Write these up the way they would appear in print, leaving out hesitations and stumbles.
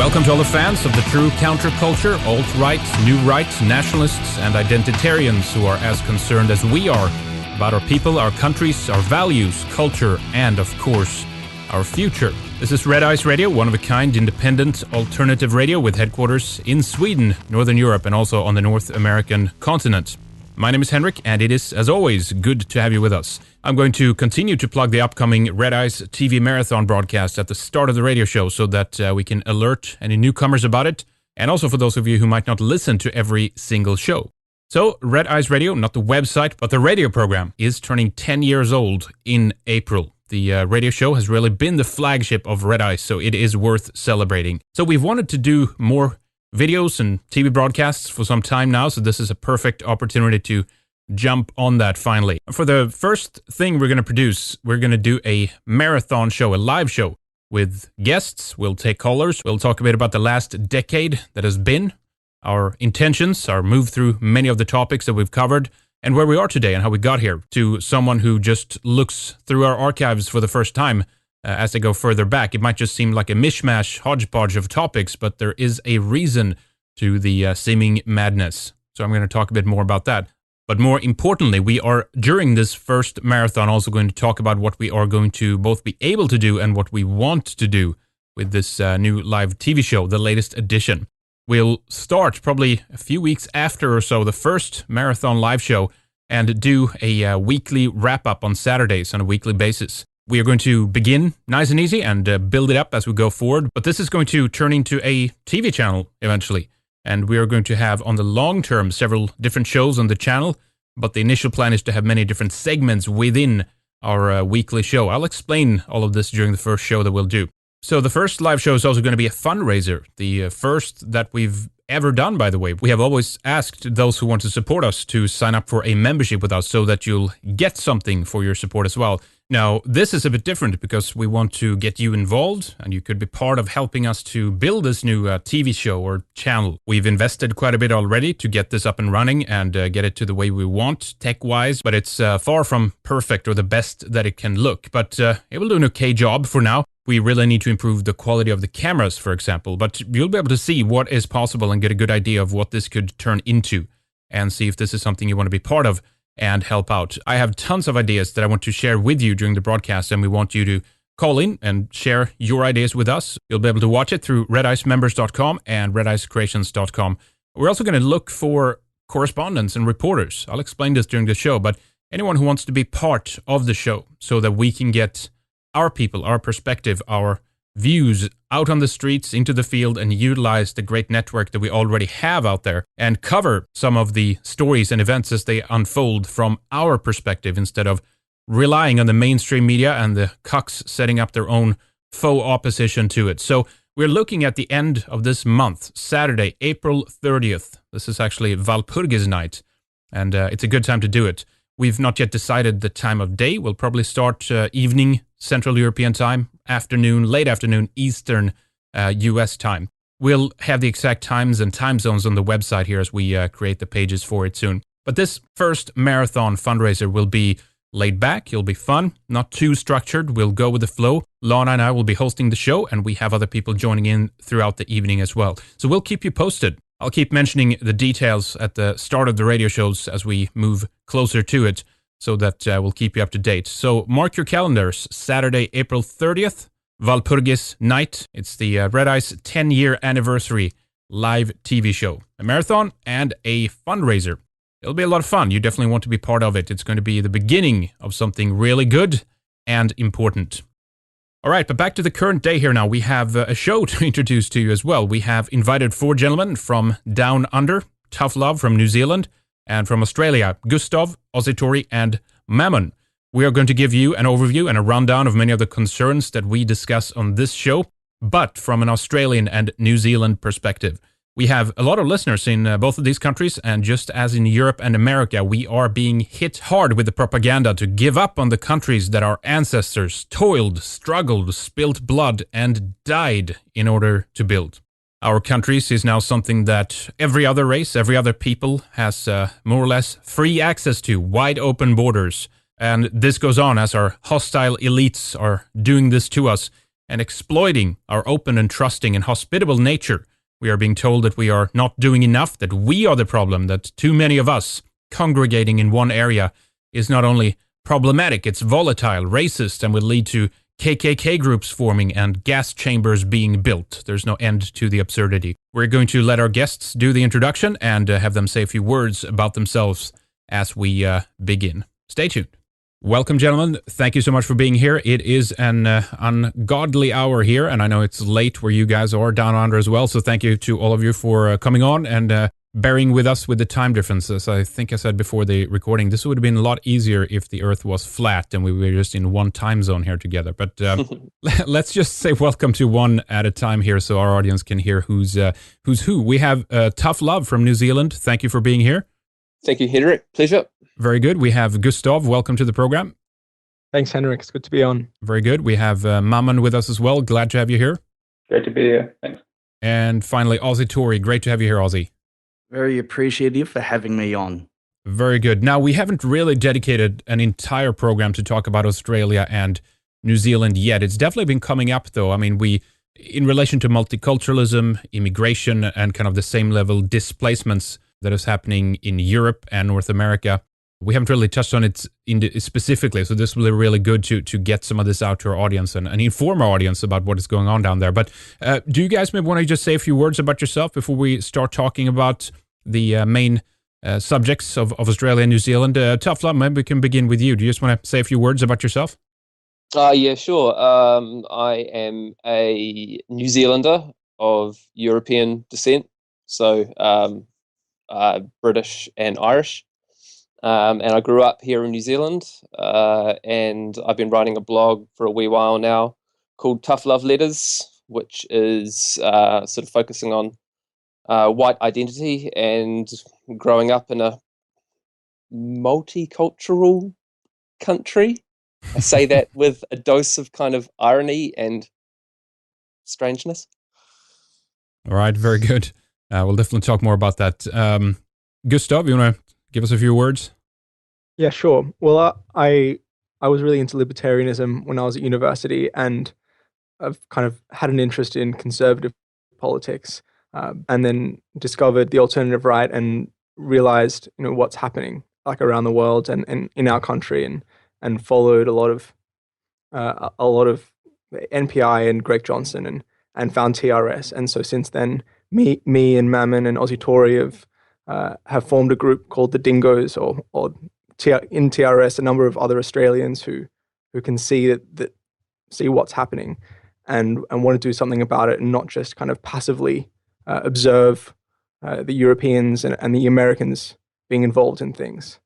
Welcome to all the fans of the true counterculture, alt-right, new right, nationalists, and identitarians who are as concerned as we are about our people, our countries, our values, culture, and, of course, our future. This is Red Ice Radio, one-of-a-kind, independent, alternative radio with headquarters in Sweden, Northern Europe, and also on the North American continent. My name is Henrik, and it is, as always, good to have you with us. I'm going to continue to plug the upcoming Red Ice TV Marathon broadcast at the start of the radio show so that we can alert any newcomers about it, and also for those of you who might not listen to every single show. So, Red Ice Radio, not the website, but the radio program, is turning 10 years old in April. The radio show has really been the flagship of Red Ice, so it is worth celebrating. So we've wanted to do more videos and TV broadcasts for some time now, so this is a perfect opportunity to jump on that finally. For the first thing we're going to produce, we're going to do a marathon show, a live show with guests. We'll take callers. We'll talk a bit about the last decade that has been, our intentions, our move through many of the topics that we've covered, and where we are today and how we got here, to someone who just looks through our archives for the first time as they go further back. It might just seem like a mishmash, hodgepodge of topics, but there is a reason to the seeming madness. So I'm going to talk a bit more about that. But more importantly, we are, during this first marathon, also going to talk about what we are going to both be able to do and what we want to do with this new live TV show, the latest edition. We'll start probably a few weeks after or so the first marathon live show and do a weekly wrap-up on Saturdays on a weekly basis. We are going to begin nice and easy and build it up as we go forward, but this is going to turn into a TV channel eventually. And we are going to have, on the long term, several different shows on the channel, but the initial plan is to have many different segments within our weekly show. I'll explain all of this during the first show that we'll do. So the first live show is also going to be a fundraiser, the first that we've ever done, by the way. We have always asked those who want to support us to sign up for a membership with us so that you'll get something for your support as well. Now, this is a bit different because we want to get you involved, and you could be part of helping us to build this new TV show or channel. We've invested quite a bit already to get this up and running and get it to the way we want, tech-wise, but it's far from perfect or the best that it can look. But it will do an okay job for now. We really need to improve the quality of the cameras, for example, but you'll be able to see what is possible and get a good idea of what this could turn into and see if this is something you want to be part of and help out. I have tons of ideas that I want to share with you during the broadcast, and we want you to call in and share your ideas with us. You'll be able to watch it through redicemembers.com and redicecreations.com. We're also going to look for correspondents and reporters. I'll explain this during the show, but anyone who wants to be part of the show so that we can get our people, our perspective, our views out on the streets, into the field, and utilize the great network that we already have out there and cover some of the stories and events as they unfold from our perspective instead of relying on the mainstream media and the cucks setting up their own faux opposition to it. So we're looking at the end of this month, Saturday, April 30th. This is actually Walpurgis night, and it's a good time to do it. We've not yet decided the time of day. We'll probably start evening Central European time, afternoon, late afternoon, Eastern US time. We'll have the exact times and time zones on the website here as we create the pages for it soon. But this first marathon fundraiser will be laid back. It'll be fun, not too structured. We'll go with the flow. Lana and I will be hosting the show, and we have other people joining in throughout the evening as well. So we'll keep you posted. I'll keep mentioning the details at the start of the radio shows as we move closer to it, so that we'll keep you up to date. So mark your calendars, Saturday, April 30th, Walpurgis night. It's the Red Ice 10-year anniversary live TV show. A marathon and a fundraiser. It'll be a lot of fun. You definitely want to be part of it. It's going to be the beginning of something really good and important. All right, but back to the current day here now. We have a show to introduce to you as well. We have invited 4 gentlemen from Down Under, Tough Love from New Zealand, and from Australia, Gustav, Aussie Tory, and Mammon. We are going to give you an overview and a rundown of many of the concerns that we discuss on this show, but from an Australian and New Zealand perspective. We have a lot of listeners in both of these countries, and just as in Europe and America, we are being hit hard with the propaganda to give up on the countries that our ancestors toiled, struggled, spilt blood, and died in order to build. Our countries is now something that every other race, every other people has more or less free access to, wide open borders. And this goes on as our hostile elites are doing this to us. and exploiting our open and trusting and hospitable nature. We are being told that we are not doing enough, that we are the problem, that too many of us congregating in one area is not only problematic, it's volatile, racist, and will lead to KKK groups forming and gas chambers being built. There's no end to the absurdity. We're going to let our guests do the introduction and have them say a few words about themselves as we begin. Stay tuned. Welcome, gentlemen. Thank you so much for being here. It is an ungodly hour here, and I know it's late where you guys are down under as well, so thank you to all of you for coming on and bearing with us with the time differences. I think I said before the recording, this would have been a lot easier if the Earth was flat and we were just in one time zone here together. But let's just say welcome to one at a time here so our audience can hear who's who. We have Tough Love from New Zealand. Thank you for being here. Thank you, Henrik. Pleasure. Very good. We have Gustav. Welcome to the program. Thanks, Henrik. It's good to be on. Very good. We have Mammon with us as well. Glad to have you here. Great to be here. Thanks. And finally, Aussie Tory. Great to have you here, Aussie. Very appreciative for having me on. Very good. Now, we haven't really dedicated an entire program to talk about Australia and New Zealand yet. It's definitely been coming up, though. I mean, in relation to multiculturalism, immigration, and kind of the same level displacements that is happening in Europe and North America, we haven't really touched on it specifically, so this will be really good to get some of this out to our audience and inform our audience about what is going on down there. But do you guys maybe want to just say a few words about yourself before we start talking about the main subjects of Australia and New Zealand? Tough Love, maybe we can begin with you. Do you just want to say a few words about yourself? Yeah, sure. I am a New Zealander of European descent, so British and Irish. And I grew up here in New Zealand, and I've been writing a blog for a wee while now called Tough Love Letters, which is sort of focusing on white identity and growing up in a multicultural country. I say that with a dose of kind of irony and strangeness. All right, very good. We'll definitely talk more about that. Gustav, you want to give us a few words? Yeah, sure. Well, I was really into libertarianism when I was at university, and I've kind of had an interest in conservative politics, and then discovered the alternative right and realized, what's happening like around the world and in our country, and followed a lot of NPI and Greg Johnson and found TRS. And so since then, me and Mammon and Aussie Tory have formed a group called the Dingoes, or in TRS, a number of other Australians who can see see what's happening and want to do something about it, and not just kind of passively observe the Europeans and the Americans being involved in things.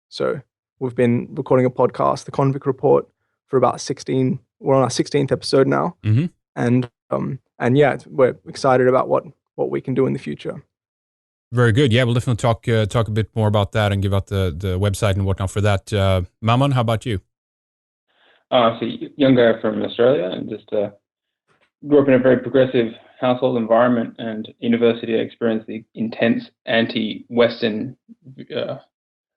So we've been recording a podcast, The Convict Report, for about 16. We're on our 16th episode now, mm-hmm. and yeah, we're excited about what we can do in the future. Very good. Yeah, we'll definitely talk a bit more about that and give out the website and whatnot for that. Mammon, how about you? So young guy from Australia, and just grew up in a very progressive household environment, and university I experienced the intense anti-Western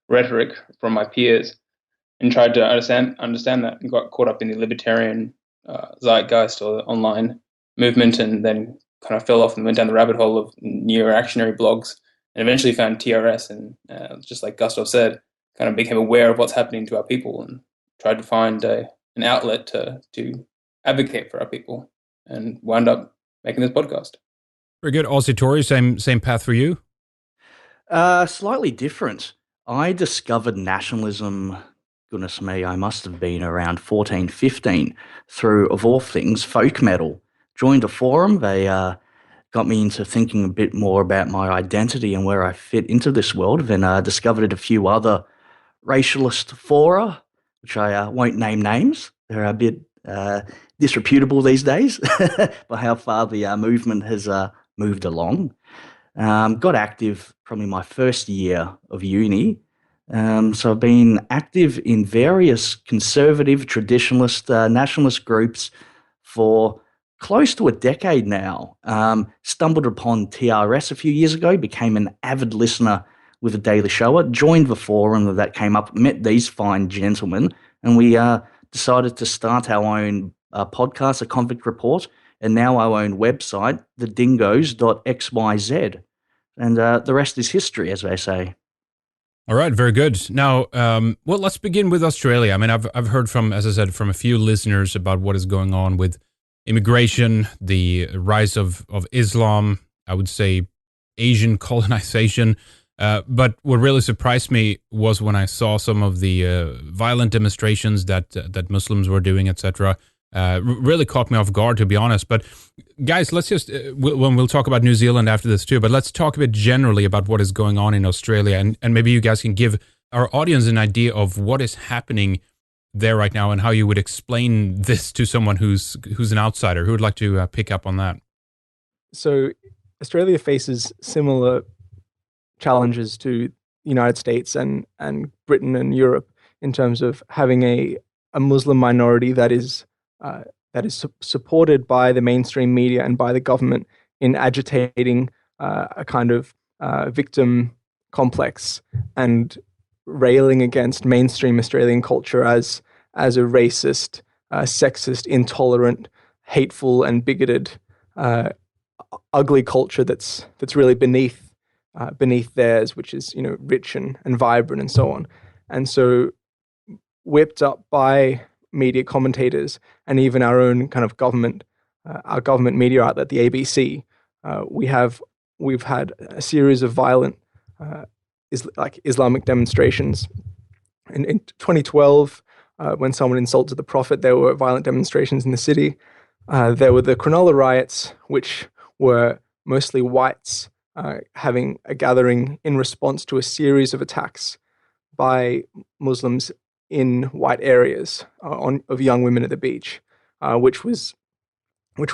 rhetoric from my peers, and tried to understand that, and got caught up in the libertarian zeitgeist or the online movement, and then kind of fell off and went down the rabbit hole of neo-reactionary blogs, and eventually found TRS, and just like Gustav said, kind of became aware of what's happening to our people and tried to find an outlet to advocate for our people, and wound up making this podcast. Very good. Aussie Tory, same path for you? Slightly different. I discovered nationalism, goodness me, I must have been around 14, 15, through, of all things, folk metal. Joined a forum. They got me into thinking a bit more about my identity and where I fit into this world. Then discovered a few other racialist fora, which I won't name names. They're a bit disreputable these days by how far the movement has moved along. Got active probably my first year of uni. So I've been active in various conservative, traditionalist, nationalist groups for close to a decade now. Stumbled upon TRS a few years ago, became an avid listener with the Daily Shower, joined the forum that came up, met these fine gentlemen, and we decided to start our own podcast, A Convict Report, and now our own website, thedingoes.xyz. And the rest is history, as they say. All right, very good. Now, well, let's begin with Australia. I mean, I've heard from, as I said, from a few listeners about what is going on with immigration, the rise of Islam, I would say Asian colonization. But what really surprised me was when I saw some of the violent demonstrations that Muslims were doing, etc. Really caught me off guard, to be honest. But guys, let's just we'll talk about New Zealand after this too. But let's talk a bit generally about what is going on in Australia, and maybe you guys can give our audience an idea of what is happening there right now and how you would explain this to someone who's an outsider. Who would like to pick up on that? So Australia faces similar challenges to the United States and Britain and Europe in terms of having a Muslim minority that is supported by the mainstream media and by the government in agitating a kind of victim complex and railing against mainstream Australian culture as a racist, sexist, intolerant, hateful, and bigoted, ugly culture that's really beneath theirs, which is rich and vibrant and so on. And so, whipped up by media commentators and even our own kind of government, our government media outlet, the ABC, we've had a series of violent Islamic demonstrations. In 2012, when someone insulted the Prophet, there were violent demonstrations in the city. There were the Cronulla riots, which were mostly whites having a gathering in response to a series of attacks by Muslims in white areas of young women at the beach, which was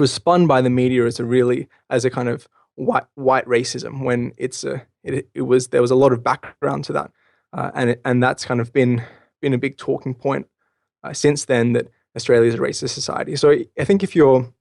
spun by the media as a kind of white racism, when there was a lot of background to that, and that's kind of been a big talking point since then, that Australia is a racist society. So I think if you're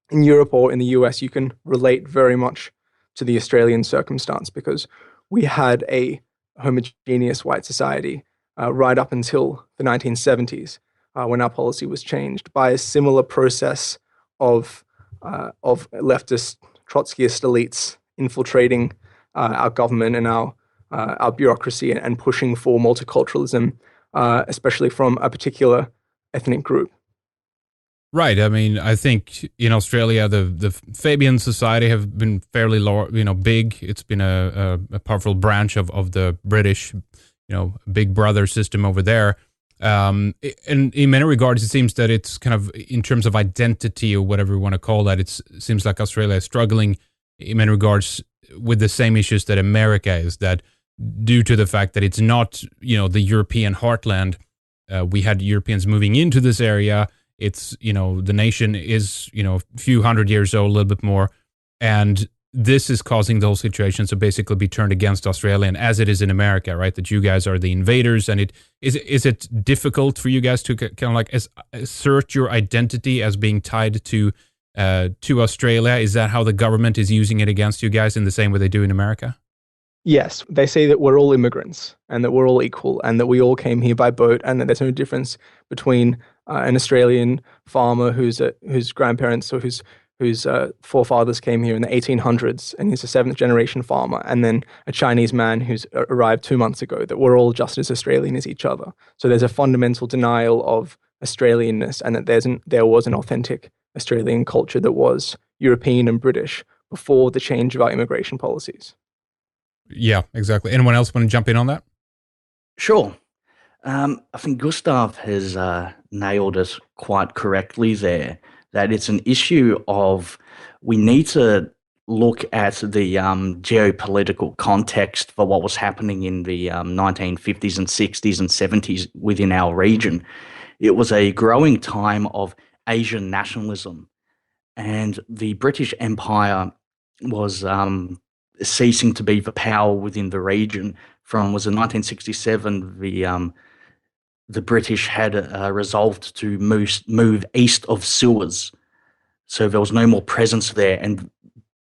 in Europe or in the US, you can relate very much to the Australian circumstance, because we had a homogeneous white society right up until the 1970s, when our policy was changed by a similar process of leftist Trotskyist elites infiltrating our government and our bureaucracy and pushing for multiculturalism, especially from a particular ethnic group. Right. I mean, I think in Australia, the Fabian Society have been fairly big. It's been a powerful branch of the British, Big Brother system over there. And in many regards, it seems that it's kind of, in terms of identity or whatever you want to call that, it seems like Australia is struggling in many regards with the same issues that America is, that due to the fact that it's not, the European heartland, we had Europeans moving into this area. It's, the nation is, a few hundred years old, a little bit more. And this is causing those situations to basically be turned against Australia, and as it is in America, right? That you guys are the invaders, and is it difficult for you guys to kind of like assert your identity as being tied to Australia? Is that how the government is using it against you guys in the same way they do in America? Yes, they say that we're all immigrants and that we're all equal and that we all came here by boat, and that there's no difference between an Australian farmer whose grandparents or whose forefathers came here in the 1800s and he's a seventh generation farmer, and then a Chinese man who's arrived 2 months ago, that we're all just as Australian as each other. So there's a fundamental denial of Australianness, and that there was an authentic Australian culture that was European and British before the change of our immigration policies. Yeah, exactly. Anyone else want to jump in on that? Sure. I think Gustav has nailed it quite correctly there, that it's an issue of, we need to look at the geopolitical context for what was happening in the 1950s and 60s and 70s within our region. It was a growing time of Asian nationalism, and the British Empire was ceasing to be the power within the region. Was in 1967, the British had resolved to move east of Suez, so there was no more presence there. And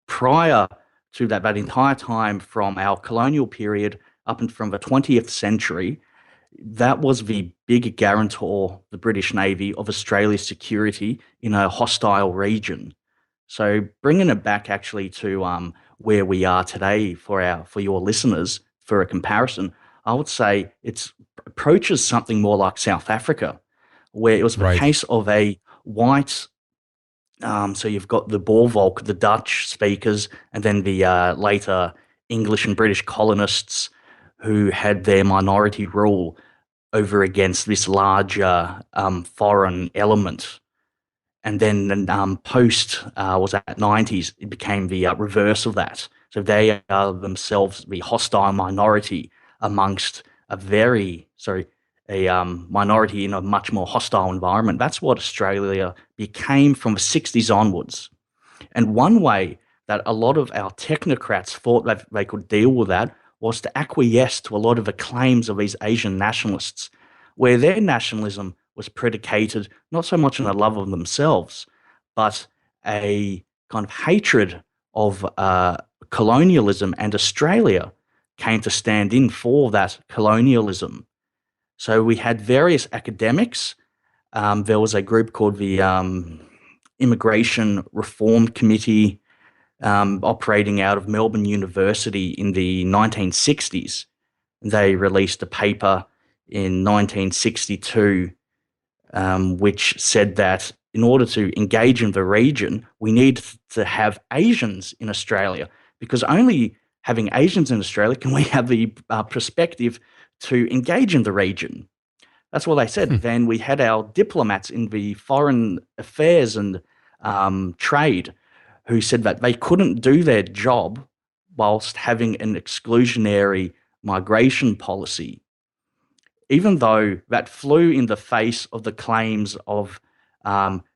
prior to that entire time, from our colonial period up and from the 20th century, that was the big guarantor, the British Navy, of Australia's security in a hostile region. So bringing it back actually to where we are today for your listeners for a comparison, I would say it approaches something more like South Africa, where it was the Right. case of a white. So you've got the Boervolk, the Dutch speakers, and then the later English and British colonists who had their minority rule over against this larger foreign element. And then post was at 90s, it became the reverse of that. So they are themselves the hostile minority amongst a minority in a much more hostile environment. That's what Australia became from the 60s onwards. And one way that a lot of our technocrats thought that they could deal with that was to acquiesce to a lot of the claims of these Asian nationalists, where their nationalism was predicated not so much on a love of themselves, but a kind of hatred of colonialism, and Australia came to stand in for that colonialism. So we had various academics. There was a group called the Immigration Reform Committee operating out of Melbourne University in the 1960s. They released a paper in 1962 which said that in order to engage in the region, we need to have Asians in Australia, because only having Asians in Australia can we have the perspective to engage in the region. That's what they said. Then we had our diplomats in the foreign affairs and trade who said that they couldn't do their job whilst having an exclusionary migration policy, even though that flew in the face of the claims of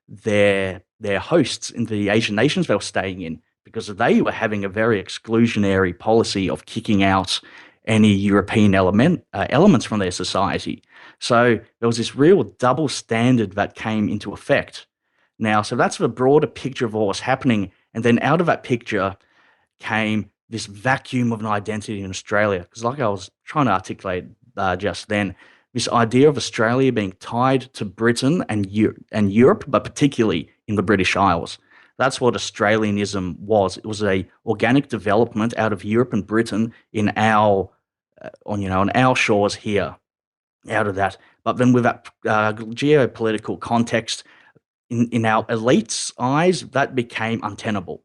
their hosts in the Asian nations they were staying in, because they were having a very exclusionary policy of kicking out any European elements from their society. So there was this real double standard that came into effect. Now, so that's the broader picture of what was happening. And then out of that picture came this vacuum of an identity in Australia. Because like I was trying to articulate just then, this idea of Australia being tied to Britain and Europe, but particularly in the British Isles. That's what Australianism was. It was a organic development out of Europe and Britain in on our shores here, out of that. But then with that geopolitical context, in our elites' eyes, that became untenable.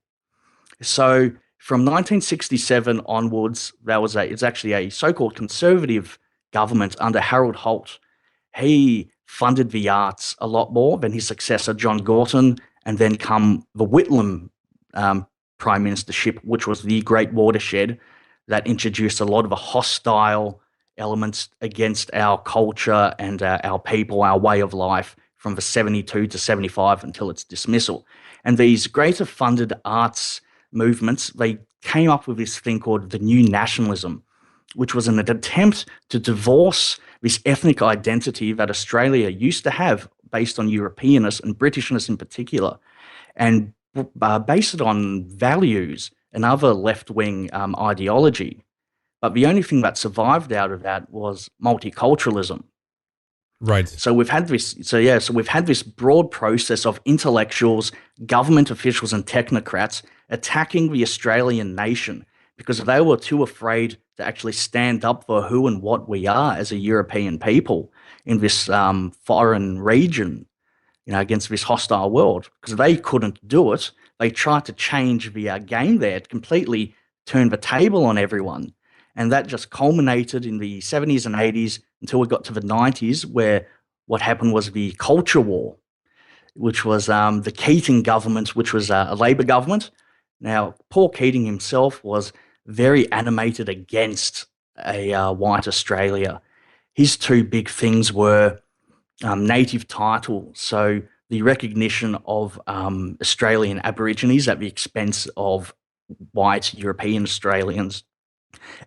So from 1967 onwards, it's actually a so-called conservative government under Harold Holt. He funded the arts a lot more than his successor, John Gorton, and then come the Whitlam prime ministership, which was the great watershed that introduced a lot of the hostile elements against our culture and our people, our way of life, from the 72 to 75 until its dismissal. And these greater funded arts movements, they came up with this thing called the New Nationalism, which was an attempt to divorce this ethnic identity that Australia used to have based on Europeanness and Britishness in particular, and base it on values and other left-wing ideology. But the only thing that survived out of that was multiculturalism. Right. So we've had this broad process of intellectuals, government officials, and technocrats attacking the Australian nation because they were too afraid to actually stand up for who and what we are as a European people in this foreign region, against this hostile world. Because they couldn't do it. They tried to change the game there, completely turn the table on everyone. And that just culminated in the 70s and 80s until we got to the 90s, where what happened was the culture war, which was the Keating government, which was a Labor government. Now, Paul Keating himself was very animated against a white Australia. His two big things were native title, so the recognition of Australian Aborigines at the expense of white European Australians,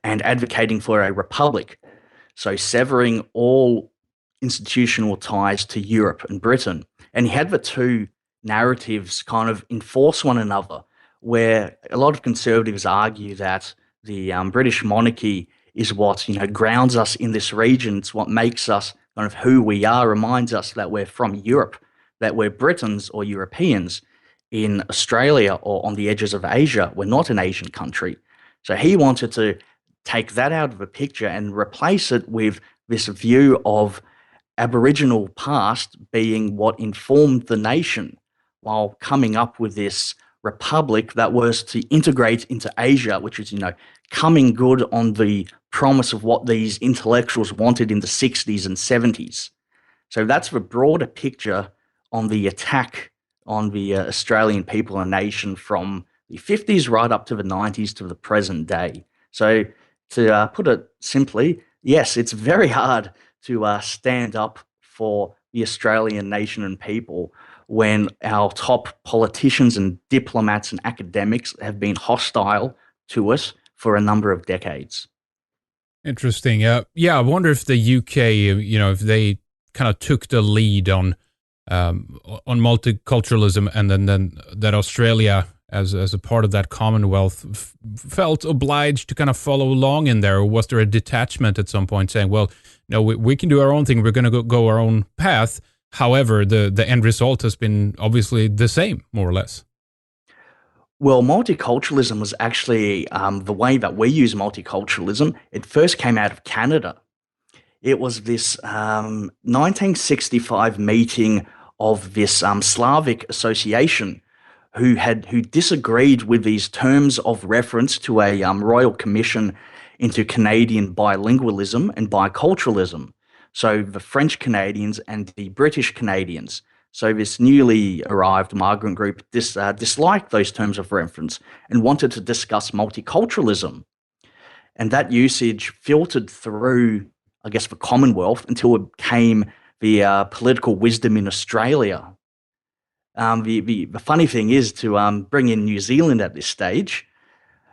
and advocating for a republic, so severing all institutional ties to Europe and Britain. And he had the two narratives kind of enforce one another, where a lot of conservatives argue that the British monarchy is what, grounds us in this region. It's what makes us kind of who we are, reminds us that we're from Europe, that we're Britons or Europeans. In Australia or on the edges of Asia, we're not an Asian country. So he wanted to take that out of the picture and replace it with this view of Aboriginal past being what informed the nation, while coming up with this republic that was to integrate into Asia, which is, coming good on the promise of what these intellectuals wanted in the 60s and 70s. So that's the broader picture on the attack on the Australian people and nation from the 50s right up to the 90s to the present day. So to put it simply, yes, it's very hard to stand up for the Australian nation and people when our top politicians and diplomats and academics have been hostile to us for a number of decades. Interesting. I wonder if the UK, if they kind of took the lead on multiculturalism, and then that Australia, as a part of that Commonwealth, felt obliged to kind of follow along in there. Or was there a detachment at some point saying, well, no, we can do our own thing. We're going to go our own path. However, the end result has been obviously the same, more or less. Well, multiculturalism was actually the way that we use multiculturalism. It first came out of Canada. It was this 1965 meeting of this Slavic association who disagreed with these terms of reference to a royal commission into Canadian bilingualism and biculturalism. So the French Canadians and the British Canadians. So this newly arrived migrant group disliked those terms of reference and wanted to discuss multiculturalism. And that usage filtered through, I guess, the Commonwealth until it became the political wisdom in Australia. The funny thing is to bring in New Zealand at this stage.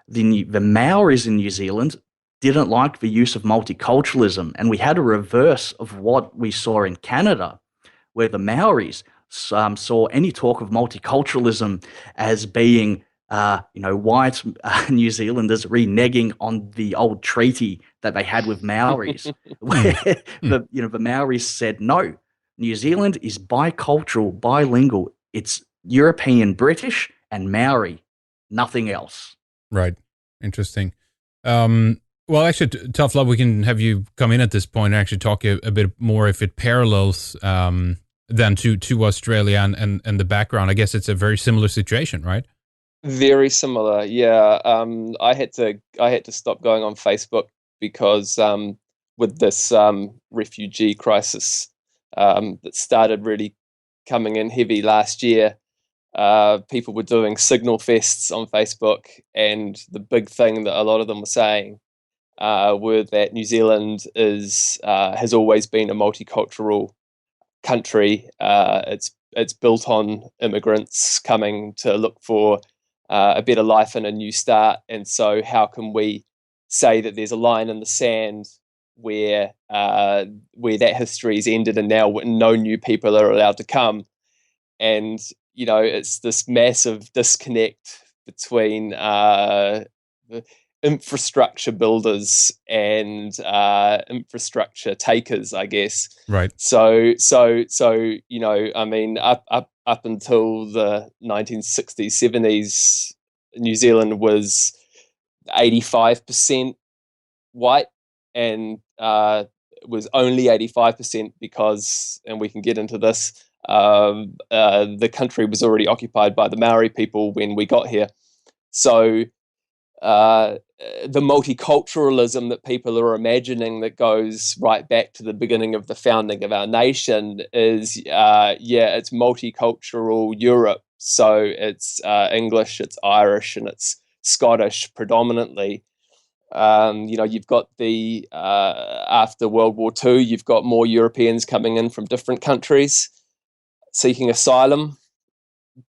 The Maoris in New Zealand didn't like the use of multiculturalism, and we had a reverse of what we saw in Canada, where the Maoris saw any talk of multiculturalism as being, white New Zealanders reneging on the old treaty that they had with Maoris, where the Maoris said, no, New Zealand is bicultural, bilingual. It's European, British, and Maori, nothing else. Right. Interesting. Well, actually, Tough Love, we can have you come in at this point and actually talk a bit more if it parallels then to Australia and the background. I guess it's a very similar situation, right? Very similar, yeah. I had to stop going on Facebook because with this refugee crisis that started really coming in heavy last year, people were doing signal fests on Facebook, and the big thing that a lot of them were saying were that New Zealand has always been a multicultural country. It's built on immigrants coming to look for a better life and a new start. And so how can we say that there's a line in the sand where that history is ended and now no new people are allowed to come? And, it's this massive disconnect between infrastructure builders and infrastructure takers, I guess. Right. So I mean, up until the 1960s, 70s, New Zealand was 85% white, and was only 85% because, and we can get into this, the country was already occupied by the Maori people when we got here. So the multiculturalism that people are imagining that goes right back to the beginning of the founding of our nation is, it's multicultural Europe. So it's English, it's Irish, and it's Scottish predominantly. You've got after World War II, you've got more Europeans coming in from different countries seeking asylum,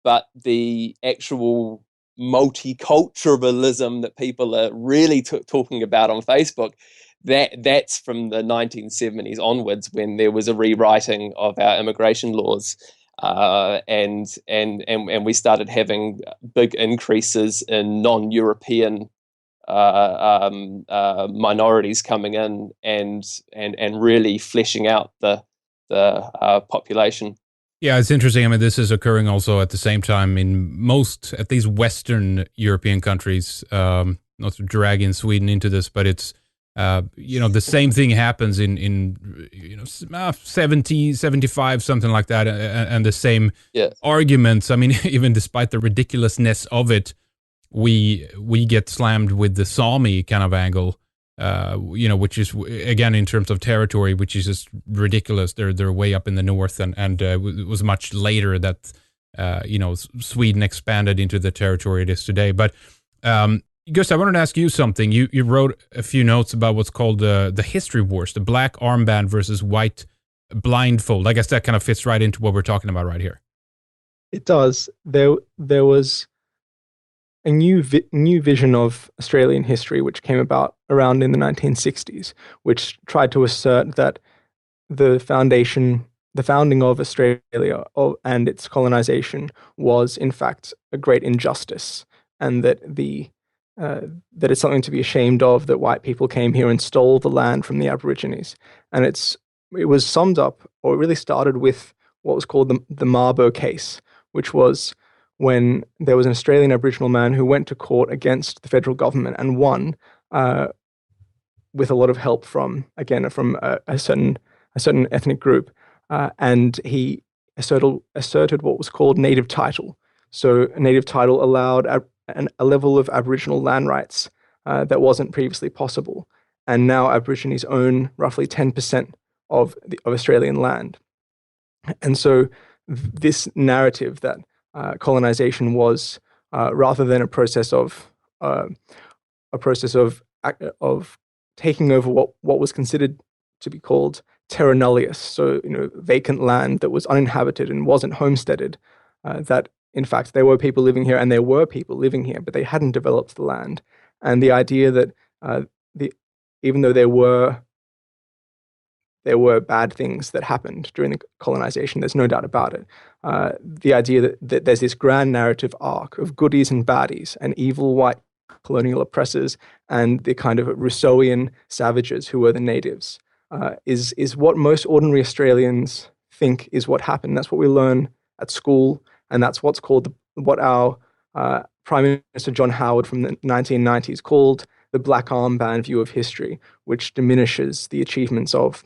but the actual multiculturalism that people are really talking about on Facebook, that's from the 1970s onwards, when there was a rewriting of our immigration laws, and we started having big increases in non-European minorities coming in and really fleshing out the population. Yeah, it's interesting. I mean, this is occurring also at the same time in most, at least Western European countries. Not to drag in Sweden into this, but it's the same thing happens in 70, 75, something like that, and the same arguments. I mean, even despite the ridiculousness of it, we get slammed with the Sami kind of angle. Which is, again, in terms of territory, which is just ridiculous. They're way up in the north, and it was much later that Sweden expanded into the territory it is today. But Gustav, I wanted to ask you something. You wrote a few notes about what's called the history wars, the black armband versus white blindfold. I guess that kind of fits right into what we're talking about right here. It does. There was a new vision of Australian history, which came about around in the 1960s, which tried to assert that the founding of Australia and its colonization was in fact a great injustice, and that that it's something to be ashamed of that white people came here and stole the land from the Aborigines. And it was summed up, or it really started with what was called the Mabo case, which was when there was an Australian Aboriginal man who went to court against the federal government and won, with a lot of help from a certain ethnic group, and he asserted what was called native title. So a native title allowed a level of Aboriginal land rights that wasn't previously possible, and now Aborigines own roughly 10% of Australian land. And so this narrative that colonization was rather than a process of taking over what was considered to be called terra nullius, so vacant land that was uninhabited and wasn't homesteaded. That in fact there were people living here, and there were people living here, but they hadn't developed the land. And the idea that even though there were bad things that happened during the colonization, there's no doubt about it. The idea that there's this grand narrative arc of goodies and baddies, and evil white colonial oppressors, and the kind of Rousseauian savages who were the natives, is what most ordinary Australians think is what happened. That's what we learn at school, and that's what's called what our Prime Minister John Howard from the 1990s called the black armband view of history, which diminishes the achievements of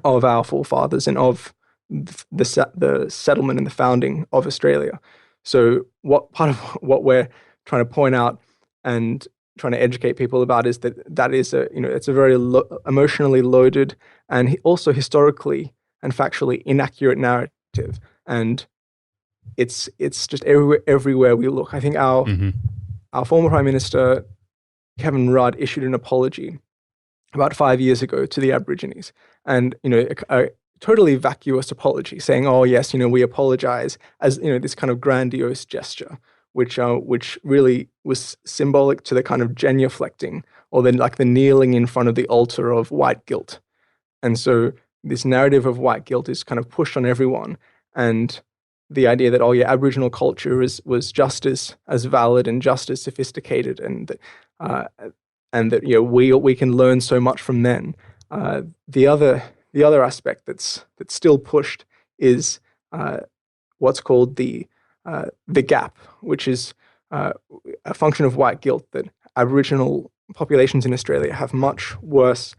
our forefathers and of the settlement and the founding of Australia. So part of what we're trying to point out and trying to educate people about is that is it's a very emotionally loaded and also historically and factually inaccurate narrative, and it's just everywhere we look. I think our former Prime Minister Kevin Rudd issued an apology about 5 years ago to the Aborigines, and a totally vacuous apology, saying, "Oh yes, we apologize," as this kind of grandiose gesture, which really was symbolic to the kind of genuflecting, or then like the kneeling in front of the altar of white guilt. And so this narrative of white guilt is kind of pushed on everyone, and the idea that Aboriginal culture was just as valid and just as sophisticated, and that we can learn so much from them. The other aspect that's still pushed is what's called the gap, which is a function of white guilt, that Aboriginal populations in Australia have much worse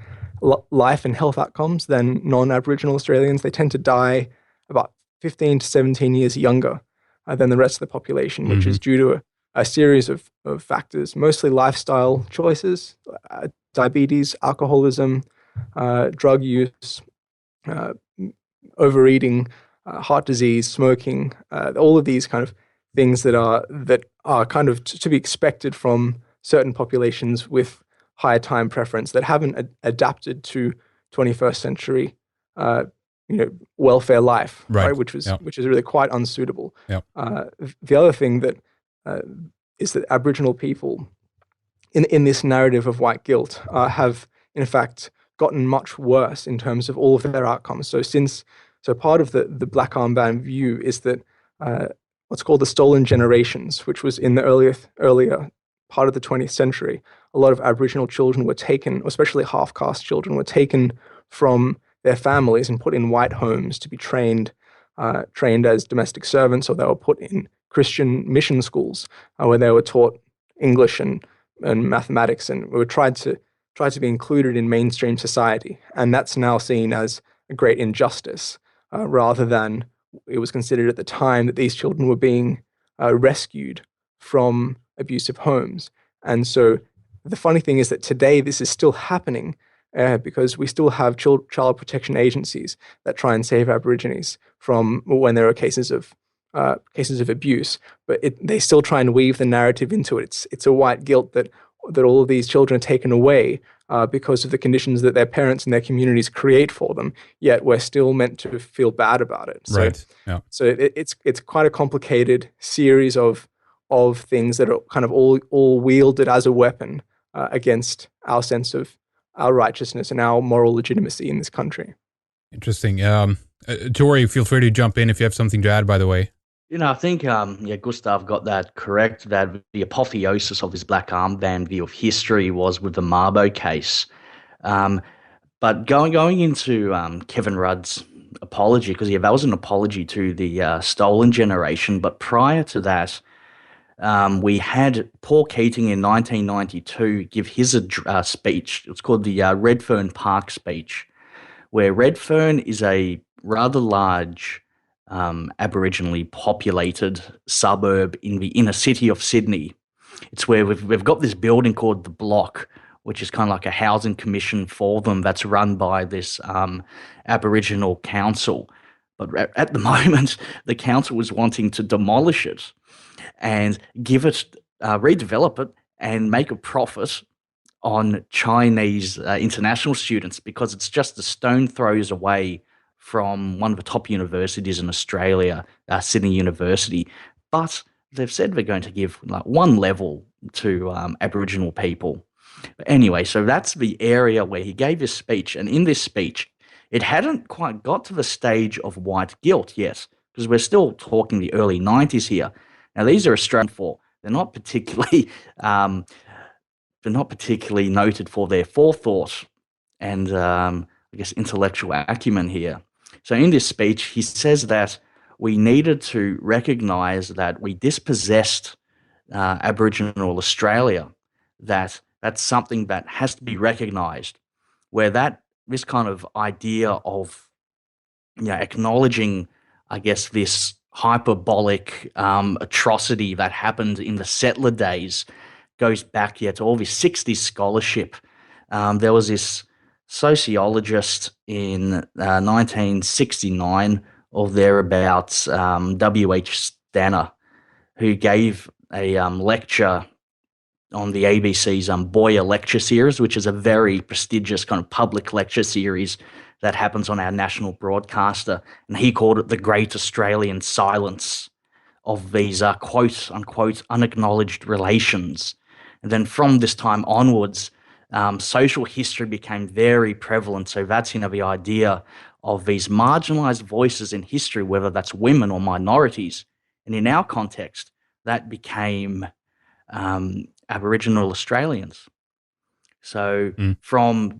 life and health outcomes than non-Aboriginal Australians. They tend to die about 15 to 17 years younger than the rest of the population, which is due to a series of factors, mostly lifestyle choices, diabetes, alcoholism, drug use, overeating, heart disease, smoking, all of these kind of things that are kind of to be expected from certain populations with higher time preference that haven't adapted to 21st century welfare life, right? Which is really quite unsuitable. The other thing that is that Aboriginal people in this narrative of white guilt have in fact gotten much worse in terms of all of their outcomes. So part of the black armband view is that what's called the stolen generations, which was in the earlier part of the 20th century, a lot of Aboriginal children were taken, especially half-caste children, were taken from their families and put in white homes to be trained as domestic servants, or they were put in Christian mission schools where they were taught English and mathematics, and were tried to be included in mainstream society. And that's now seen as a great injustice, rather than it was considered at the time that these children were being rescued from abusive homes. And so the funny thing is that today this is still happening, because we still have child protection agencies that try and save Aborigines from when there are cases of abuse, but they still try and weave the narrative into it. It's a white guilt that all of these children are taken away because of the conditions that their parents and their communities create for them. Yet we're still meant to feel bad about it. So, right. Yeah. So it's quite a complicated series of things that are kind of all wielded as a weapon against our sense of our righteousness and our moral legitimacy in this country. Interesting. Tory, feel free to jump in if you have something to add, by the way. I think Gustav got that correct, that the apotheosis of his black armband view of history was with the Mabo case. But going into Kevin Rudd's apology, because that was an apology to the stolen generation, but prior to that, we had Paul Keating in 1992 give his speech. It's called the Redfern Park speech, where Redfern is a rather large Aboriginally populated suburb in the inner city of Sydney. It's where we've got this building called The Block, which is kind of like a housing commission for them that's run by this Aboriginal council. But at the moment, the council is wanting to demolish it and give it, redevelop it and make a profit on Chinese international students, because it's just a stone throws away from one of the top universities in Australia, Sydney University. But they've said they're going to give like one level to Aboriginal people. But anyway, so that's the area where he gave his speech. And in this speech, it hadn't quite got to the stage of white guilt yet, because we're still talking the early 90s here. Now, these are Australian for. They're not particularly noted for their forethought and I guess intellectual acumen here. So in this speech, he says that we needed to recognise that we dispossessed Aboriginal Australia, that's something that has to be recognised, where this kind of idea of acknowledging, I guess, this hyperbolic atrocity that happened in the settler days goes back to all this 60s scholarship. There was this sociologist in 1969 or thereabouts, W.H. Stanner, who gave a lecture on the ABC's Boyer Lecture Series, which is a very prestigious kind of public lecture series that happens on our national broadcaster. And he called it the Great Australian Silence of these quote-unquote unacknowledged relations. And then from this time onwards, social history became very prevalent. So that's, the idea of these marginalized voices in history, whether that's women or minorities. And in our context, that became Aboriginal Australians. So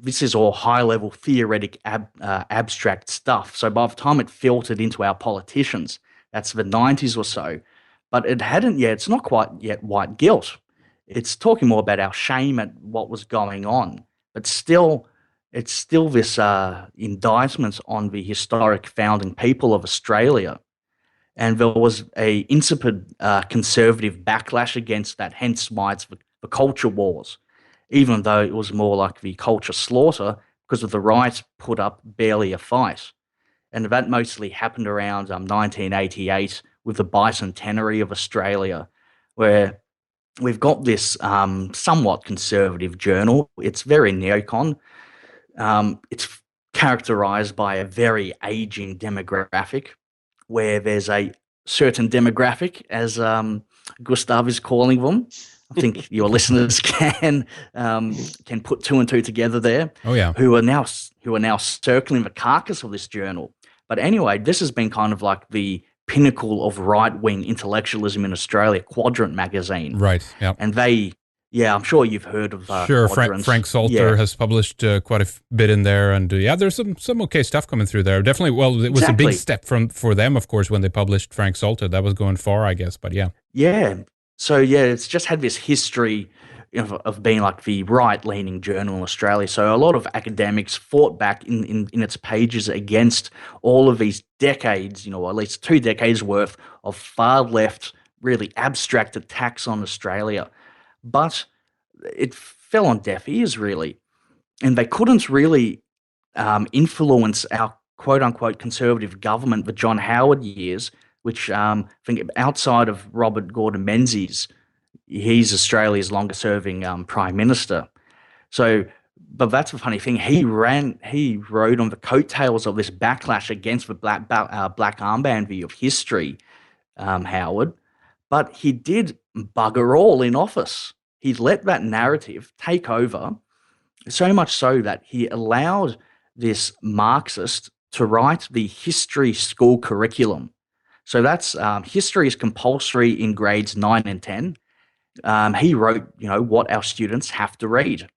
this is all high-level theoretic abstract stuff. So by the time it filtered into our politicians, that's the 90s or so, but it hadn't yet, it's not quite yet white guilt. It's talking more about our shame at what was going on, but still, it's still this indictment on the historic founding people of Australia. And there was a insipid conservative backlash against that, hence why it's the culture wars, even though it was more like the culture slaughter, because of the right put up barely a fight. And that mostly happened around 1988 with the bicentenary of Australia, where we've got this somewhat conservative journal. It's very neocon. It's characterized by a very aging demographic, where there's a certain demographic, as Gustav is calling them. I think your listeners can put two and two together there. Oh yeah, who are now circling the carcass of this journal. But anyway, this has been kind of like the pinnacle of right-wing intellectualism in Australia, Quadrant magazine. Right. Yeah. And they Yeah, I'm sure you've heard of Sure, quadrants. Frank Salter has published quite a bit in there, and there's some okay stuff coming through there. Definitely, well, it was a big step for them, of course, when they published Frank Salter. That was going far, I guess, but yeah. Yeah, so yeah, it's just had this history of being like the right-leaning journal in Australia. So a lot of academics fought back in its pages against all of these decades, at least 2 decades worth of far-left, really abstract attacks on Australia. But it fell on deaf ears, really. And they couldn't really influence our quote-unquote conservative government, the John Howard years, which I think outside of Robert Gordon Menzies, he's Australia's longest-serving Prime Minister. So, but that's the funny thing. He rode on the coattails of this backlash against the black armband view of history, Howard. But he did bugger all in office. He let that narrative take over, so much so that he allowed this Marxist to write the history school curriculum. So that's history is compulsory in grades 9 and 10. He wrote, what our students have to read.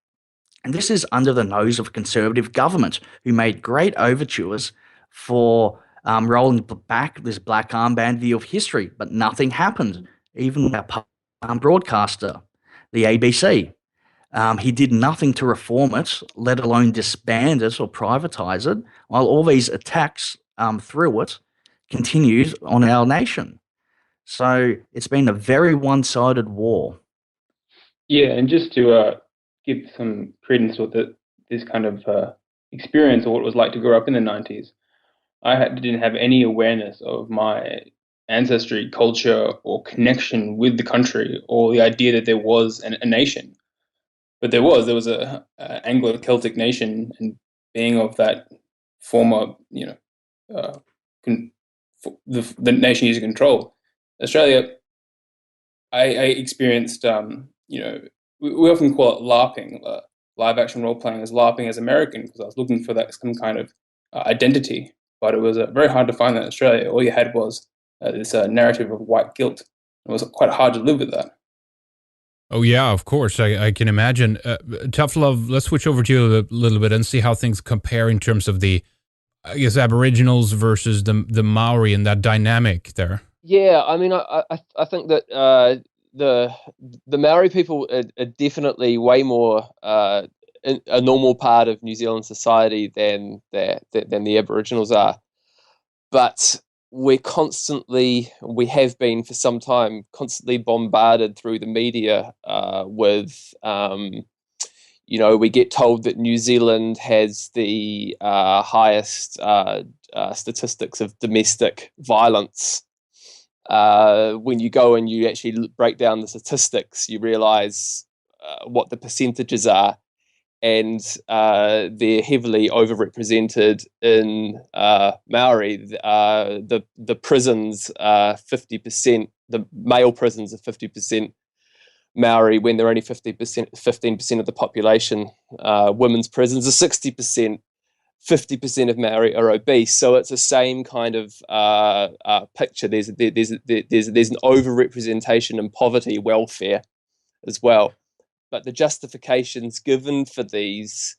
And this is under the nose of a conservative government who made great overtures for rolling back this black armband view of history, but nothing happened. Even our broadcaster, the ABC, he did nothing to reform it, let alone disband it or privatize it, while all these attacks through it continued on our nation. So it's been a very one-sided war. Yeah, and just to give some credence to this kind of experience or what it was like to grow up in the 90s, I didn't have any awareness of my ancestry, culture, or connection with the country, or the idea that there was a nation. But there was a Anglo-Celtic nation, and being of that former, the nation using control, Australia, I experienced, we often call it LARPing, live action role playing as LARPing as American, because I was looking for that some kind of identity, but it was very hard to find that in Australia. All you had was this narrative of white guilt. It was quite hard to live with that. Oh, yeah, of course. I can imagine. Tough Love, let's switch over to you a little bit and see how things compare in terms of the, I guess, Aboriginals versus the Maori and that dynamic there. Yeah, I mean, I think that the Maori people are definitely way more a normal part of New Zealand society than the Aboriginals are. But we have been for some time, constantly bombarded through the media with, we get told that New Zealand has the highest statistics of domestic violence. When you go and you actually break down the statistics, you realize what the percentages are. And they're heavily overrepresented in Maori. The prisons are 50%. The male prisons are 50% Maori when they're only 15% of the population. Women's prisons are 60%. 50% of Maori are obese. So it's the same kind of picture. There's an overrepresentation in poverty, welfare, as well. But the justifications given for these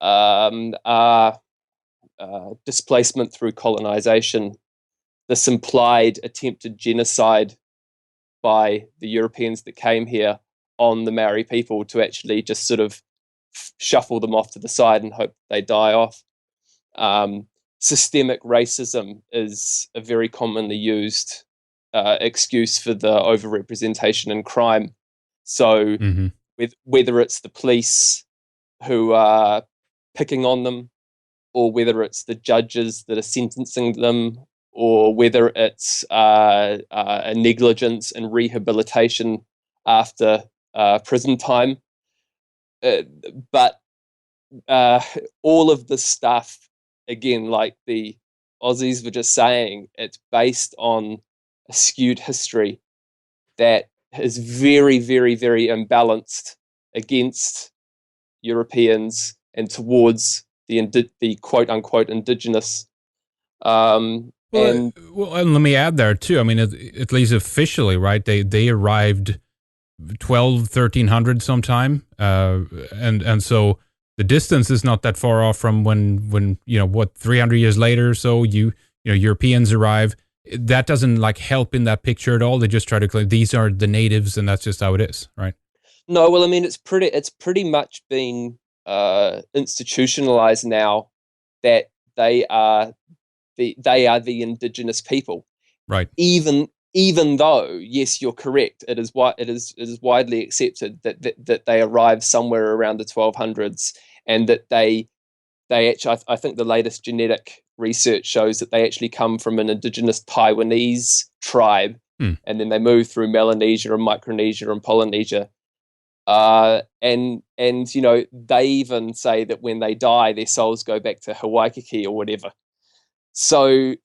are displacement through colonization, this implied attempted genocide by the Europeans that came here on the Maori people to actually just sort of shuffle them off to the side and hope they die off. Systemic racism is a very commonly used excuse for the overrepresentation in crime. So whether it's the police who are picking on them, or whether it's the judges that are sentencing them, or whether it's a negligence and rehabilitation after prison time. But all of this stuff, again, like the Aussies were just saying, it's based on a skewed history that is very, very, very imbalanced against Europeans and towards the quote-unquote indigenous. And let me add there too. I mean, at least officially, right? They arrived 1300 sometime, and so the distance is not that far off from when 300 years later or so Europeans arrive. That doesn't like help in that picture at all. They just try to claim these are the natives, and that's just how it is, right? No, well, I mean, it's pretty much been institutionalized now that they are the indigenous people, right? Even though, yes, you're correct. It is widely accepted that they arrived somewhere around the 1200s, and that they actually, I think the latest genetic research shows that they actually come from an indigenous Taiwanese tribe, and then they move through Melanesia and Micronesia and Polynesia. And they even say that when they die, their souls go back to Hawaii or whatever. So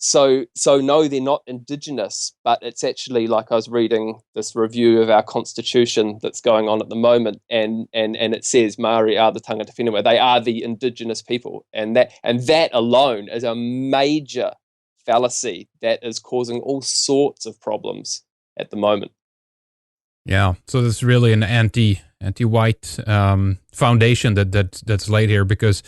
no, they're not indigenous, but it's actually, like, I was reading this review of our constitution that's going on at the moment, and it says Maori are the tangata whenua. They are the indigenous people, and that alone is a major fallacy that is causing all sorts of problems at the moment. Yeah, so there's really an anti-white foundation that's laid here, because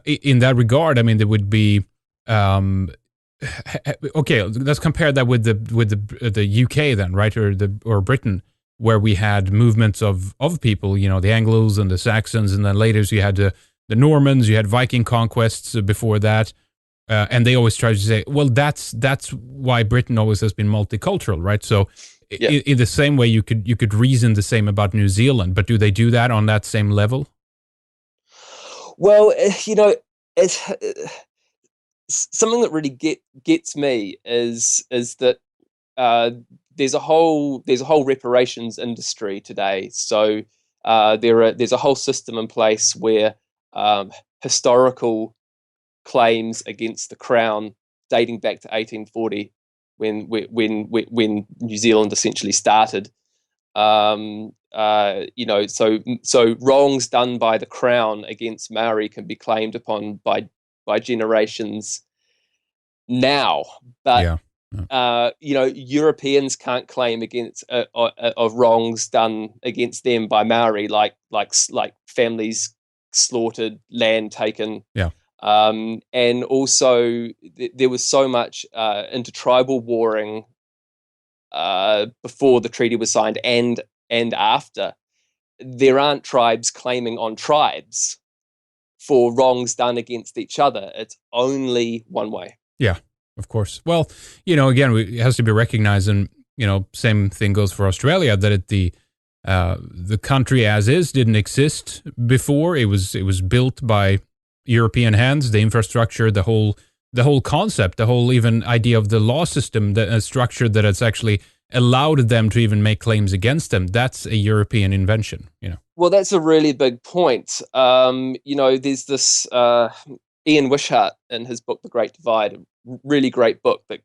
in that regard, I mean, there would be okay. Let's compare that with the UK then, right, or Britain, where we had movements of people, the Anglos and the Saxons, and then later you had the Normans, you had Viking conquests before that. And they always try to say, well, that's why Britain always has been multicultural, right? So, yeah. In the same way, you could reason the same about New Zealand, but do they do that on that same level? Well, it's something that really gets me is that there's a whole reparations industry today. So there's a whole system in place where historical claims against the Crown dating back to 1840, when New Zealand essentially started. So wrongs done by the Crown against Maori can be claimed upon by generations now, but Europeans can't claim against of wrongs done against them by Maori, like families slaughtered, land taken. Yeah. And also there was so much intertribal warring before the treaty was signed and after. There aren't tribes claiming on tribes for wrongs done against each other. It's only one way. Yeah, of course. Well, again, it has to be recognized, and same thing goes for Australia, that the country as is didn't exist before. It was built by European hands. The infrastructure, the whole concept, the whole even idea of the law system, the structure that has actually allowed them to even make claims against them. That's a European invention. Well, that's a really big point. There's this Ian Wishart in his book The Great Divide, a really great book that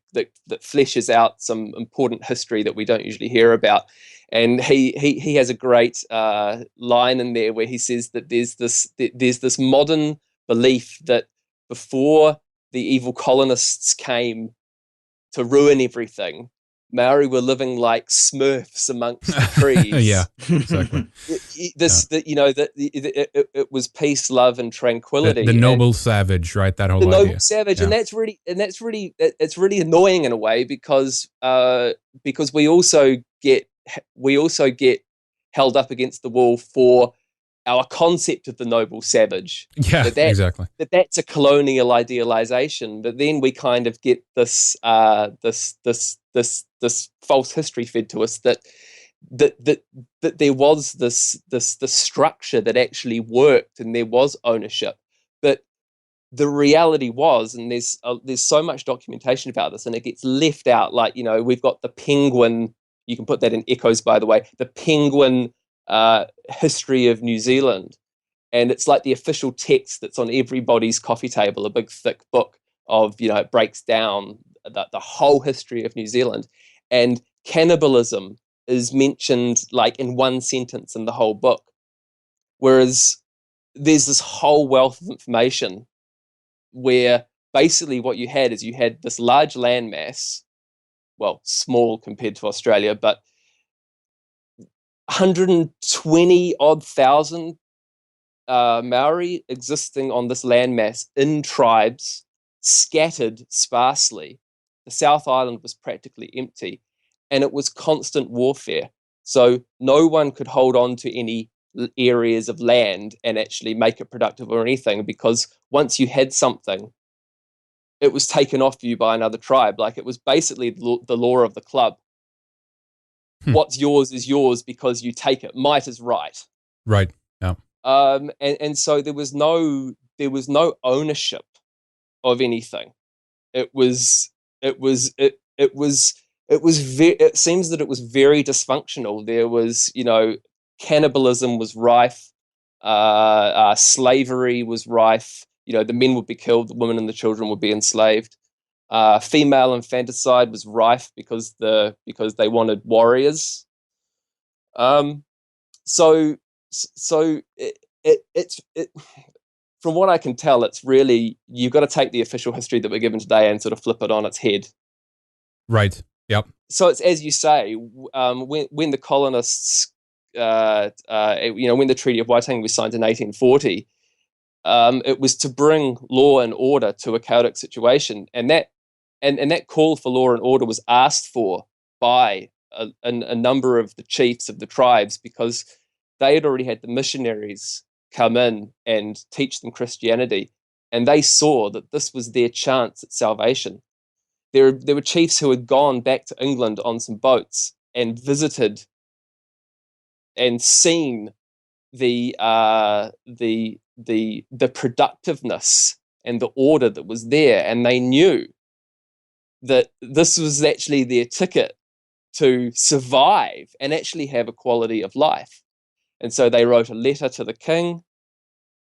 fleshes out some important history that we don't usually hear about. And he has a great line in there where he says that there's this modern belief that before the evil colonists came to ruin everything, Maori were living like Smurfs amongst the trees. Yeah, exactly. It was peace, love, and tranquility. The noble savage, right? That whole the idea. Noble savage, yeah. and it's really annoying in a way, because we also get held up against the wall for our concept of the noble savage. Yeah, exactly. That's a colonial idealization, but then we kind of get this false history fed to us that there was this structure that actually worked, and there was ownership. But the reality was, and there's so much documentation about this, and it gets left out. Like, we've got the penguin. You can put that in echoes, by the way. The penguin history of New Zealand, and it's like the official text that's on everybody's coffee table, a big thick book of, it breaks down the whole history of New Zealand, and cannibalism is mentioned like in one sentence in the whole book, whereas there's this whole wealth of information where basically what you had is this large landmass, well, small compared to Australia, but 120 odd thousand Maori existing on this landmass in tribes, scattered sparsely. The South Island was practically empty, and it was constant warfare. So no one could hold on to any areas of land and actually make it productive or anything, because once you had something, it was taken off you by another tribe. Like, it was basically the law of the club. What's yours is yours because you take it. Might is right. Right. Yeah. And so there was no ownership of anything. It seems that it was very dysfunctional. There was, cannibalism was rife, slavery was rife. The men would be killed, the women and the children would be enslaved. Female infanticide was rife because they wanted warriors. So it's from what I can tell, it's really, you've got to take the official history that we're given today and sort of flip it on its head. Right. Yep. So it's, as you say, when the colonists, when the Treaty of Waitangi was signed in 1840, it was to bring law and order to a chaotic situation, and that call for law and order was asked for by a number of the chiefs of the tribes, because they had already had the missionaries come in and teach them Christianity, and they saw that this was their chance at salvation. There were chiefs who had gone back to England on some boats and visited and seen the productiveness and the order that was there, and they knew that this was actually their ticket to survive and actually have a quality of life. And so they wrote a letter to the king,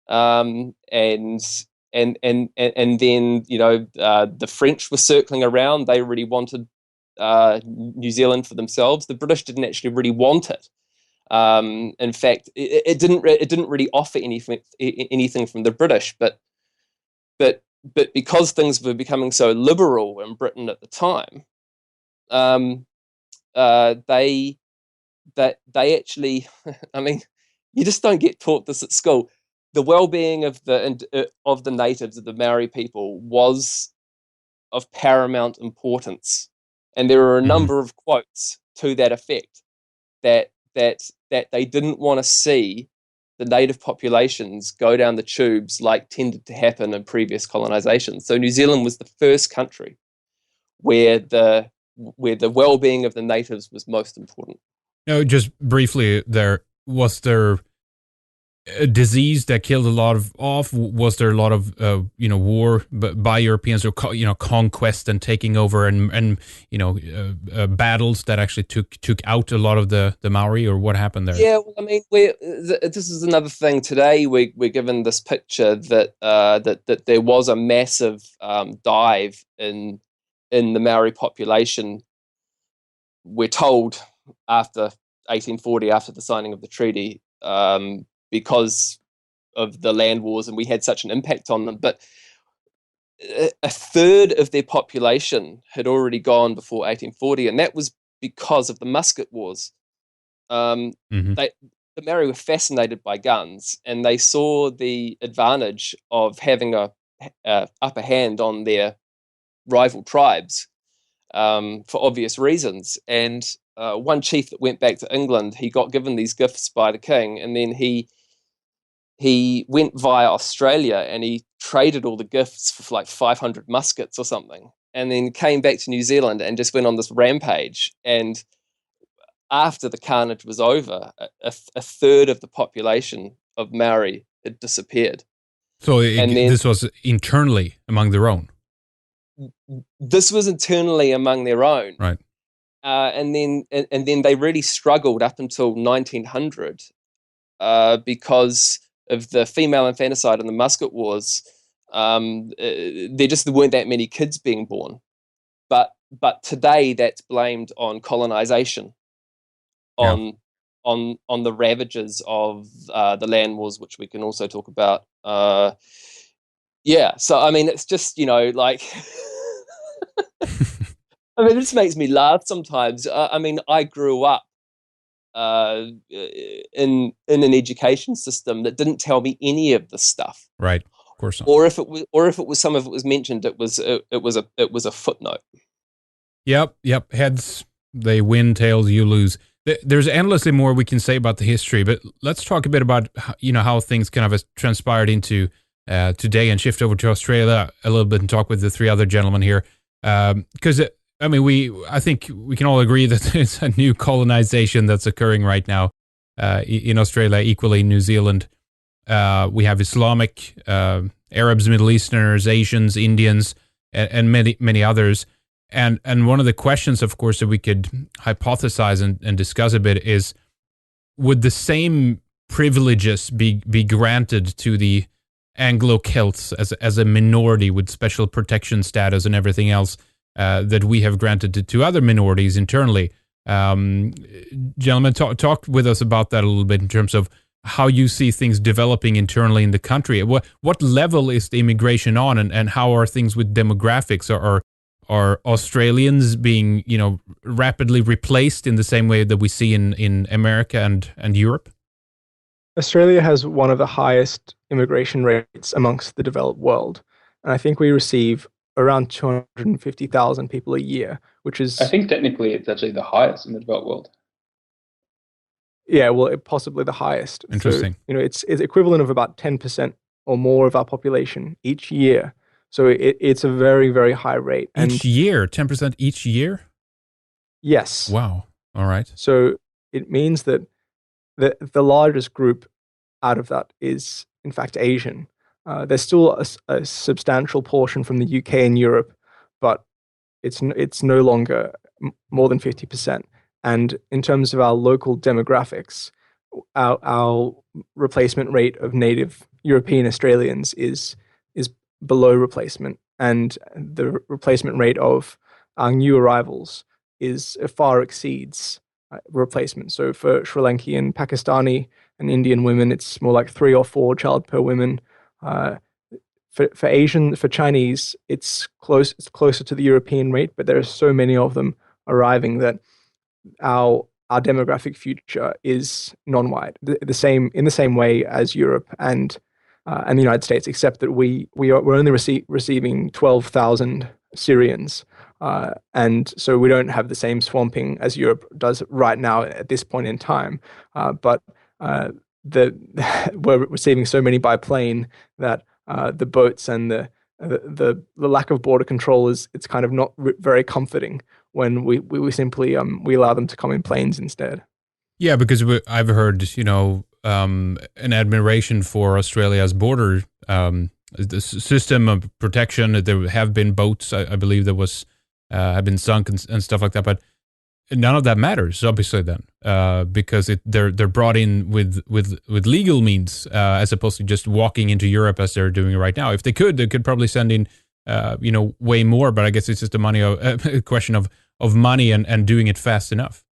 and then the French were circling around. They really wanted New Zealand for themselves. The British didn't actually really want it. In fact, it didn't really offer anything from the British, but because things were becoming so liberal in Britain at the time, they actually, I mean, you just don't get taught this at school. The well-being of the natives, of the Maori people, was of paramount importance, and there are a number of quotes to that effect that they didn't want to see the native populations go down the tubes like tended to happen in previous colonizations. So New Zealand was the first country where the well-being of the natives was most important. Just briefly, was there a disease that killed a lot off? Was there a lot of war by Europeans, or conquest and taking over, and battles that actually took out a lot of the Maori, or what happened there? Yeah, well, I mean, this is another thing today. We're given this picture that that there was a massive dive in the Maori population. We're told after 1840, after the signing of the treaty, because of the land wars, and we had such an impact on them. But a third of their population had already gone before 1840, and that was because of the musket wars. The Maori were fascinated by guns, and they saw the advantage of having a upper hand on their rival tribes, for obvious reasons. And one chief that went back to England, he got given these gifts by the king, and then he went via Australia and he traded all the gifts for like 500 muskets or something, and then came back to New Zealand and just went on this rampage. And after the carnage was over, a third of the population of Maori had disappeared. So this was internally among their own? This was internally among their own. Right. And then they really struggled up until 1900 because of the female infanticide and the musket wars. There just weren't that many kids being born. But today that's blamed on colonization, on the ravages of the land wars, which we can also talk about. So I mean, it's just, like I mean, this makes me laugh sometimes. I mean, I grew up in an education system that didn't tell me any of this stuff. Right. Of course not. Or if it was some of it was mentioned, it was a footnote. Yep. Heads they win, tails you lose. There's endlessly more we can say about the history, but let's talk a bit about how things kind of transpired into today, and shift over to Australia a little bit and talk with the three other gentlemen here, because I think we can all agree that there's a new colonization that's occurring right now in Australia, equally in New Zealand. We have Islamic, Arabs, Middle Easterners, Asians, Indians, and many others. And one of the questions, of course, that we could hypothesize and discuss a bit is, would the same privileges be granted to the Anglo-Celts as a minority with special protection status and everything else that we have granted to other minorities internally? Gentlemen, talk with us about that a little bit in terms of how you see things developing internally in the country. What level is the immigration on, and how are things with demographics? Are Australians being rapidly replaced in the same way that we see in America and Europe? Australia has one of the highest immigration rates amongst the developed world. And I think we receive around 250,000 people a year, which is... I think technically it's actually the highest in the developed world. Yeah, well, possibly the highest. Interesting. So, it's equivalent of about 10% or more of our population each year. So it's a very, very high rate. Each year? 10% each year? Yes. Wow. All right. So it means that the largest group out of that is, in fact, Asian. There's still a substantial portion from the UK and Europe, but it's no longer more than 50%. And in terms of our local demographics, our replacement rate of native European Australians is below replacement, and the replacement rate of our new arrivals far exceeds replacement. So for Sri Lankan, Pakistani, and Indian women, it's more like 3 or 4 child per woman. For Chinese, it's closer to the European rate, but there are so many of them arriving that our demographic future is non-white, in the same way as Europe and the United States, except that we're only receiving 12,000 Syrians, and so we don't have the same swamping as Europe does right now at this point in time. But we're receiving so many by plane that the boats and the lack of border control it's kind of not very comforting when we simply we allow them to come in planes instead. Yeah, because I've heard an admiration for Australia's border, the system of protection. There have been boats, I believe, that have been sunk and stuff like that, but none of that matters, obviously, then, because they're brought in with legal means, as opposed to just walking into Europe as they're doing right now. If they could probably send in way more, but I guess it's just a question of money and doing it fast enough.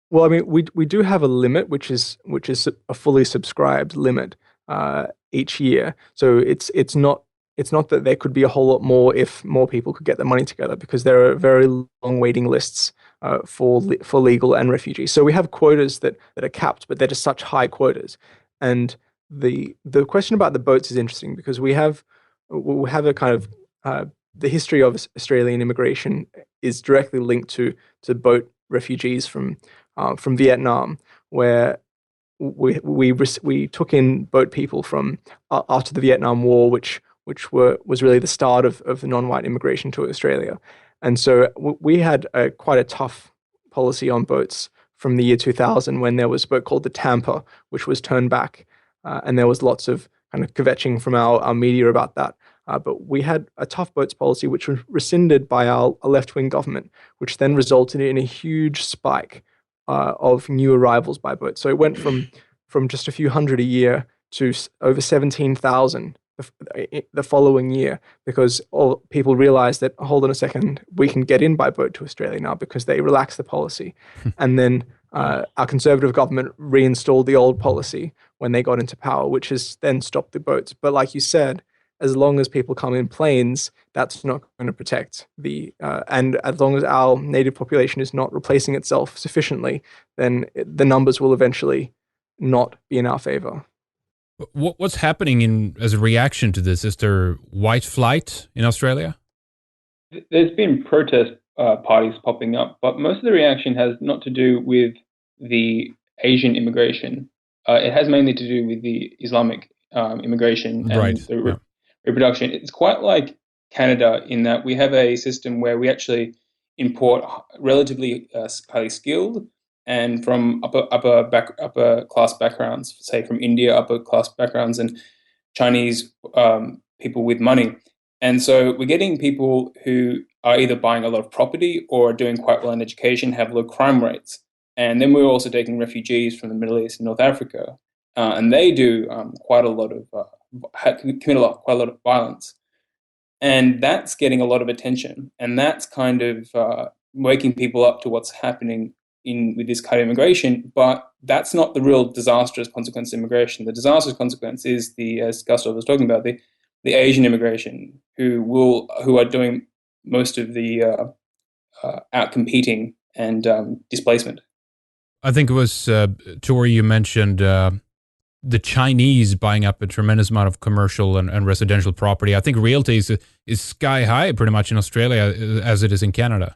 Well, I mean, we do have a limit, which is a fully subscribed limit each year. So it's not that there could be a whole lot more if more people could get the money together, because there are very long waiting lists for legal and refugees. So we have quotas that are capped, but they're just such high quotas. And the question about the boats is interesting, because we have a kind of the history of Australian immigration is directly linked to boat refugees from Vietnam, where we took in boat people from after the Vietnam War, which was really the start of the non-white immigration to Australia. And so we had quite a tough policy on boats from the year 2000, when there was a boat called the Tampa, which was turned back, and there was lots of kind of kvetching from our media about that. But we had a tough boats policy, which was rescinded by our left-wing government, which then resulted in a huge spike of new arrivals by boat. So it went from just a few hundred a year to over 17,000 the following year, because all people realized that, hold on a second, we can get in by boat to Australia now, because they relaxed the policy. And then our Conservative government reinstalled the old policy when they got into power, which has then stopped the boats. But like you said, as long as people come in planes, that's not going to protect and as long as our native population is not replacing itself sufficiently, then the numbers will eventually not be in our favor. What's happening as a reaction to this? Is there white flight in Australia? There's been protest parties popping up, but most of the reaction has not to do with the Asian immigration. It has mainly to do with the Islamic immigration and the reproduction. It's quite like Canada in that we have a system where we actually import relatively highly skilled and from upper class backgrounds, say from India, upper class backgrounds, and Chinese people with money. And so we're getting people who are either buying a lot of property or are doing quite well in education, have low crime rates. And then we're also taking refugees from the Middle East and North Africa, and they do quite a lot of quite a lot of violence, and that's getting a lot of attention, and that's kind of waking people up to what's happening with this kind of immigration. But that's not the real disastrous consequence of immigration. The disastrous consequence is as Gustav was talking about, the Asian immigration who are doing most of the outcompeting and displacement. I think it was Tori, you mentioned the Chinese buying up a tremendous amount of commercial and residential property. I think realty is sky high pretty much in Australia as it is in Canada.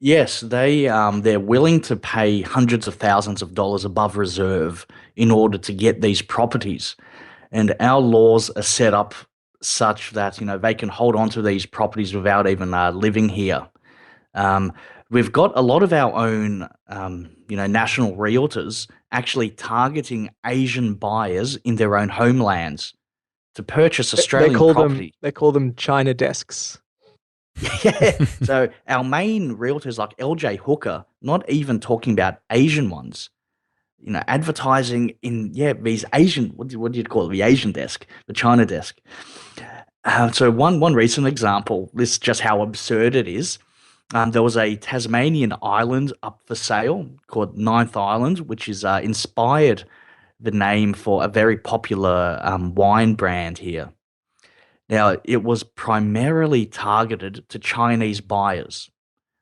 Yes, they're willing to pay hundreds of thousands of dollars above reserve in order to get these properties. And our laws are set up such that, they can hold on to these properties without even living here. We've got a lot of our own, national realtors actually targeting Asian buyers in their own homelands to purchase Australian property. They call them China desks. Yeah. So our main realtors like LJ Hooker, not even talking about Asian ones, advertising in these Asian, what do you call it? The Asian desk, the China desk. So one recent example, this is just how absurd it is. There was a Tasmanian island up for sale called Ninth Island, which is inspired the name for a very popular wine brand here. Now, it was primarily targeted to Chinese buyers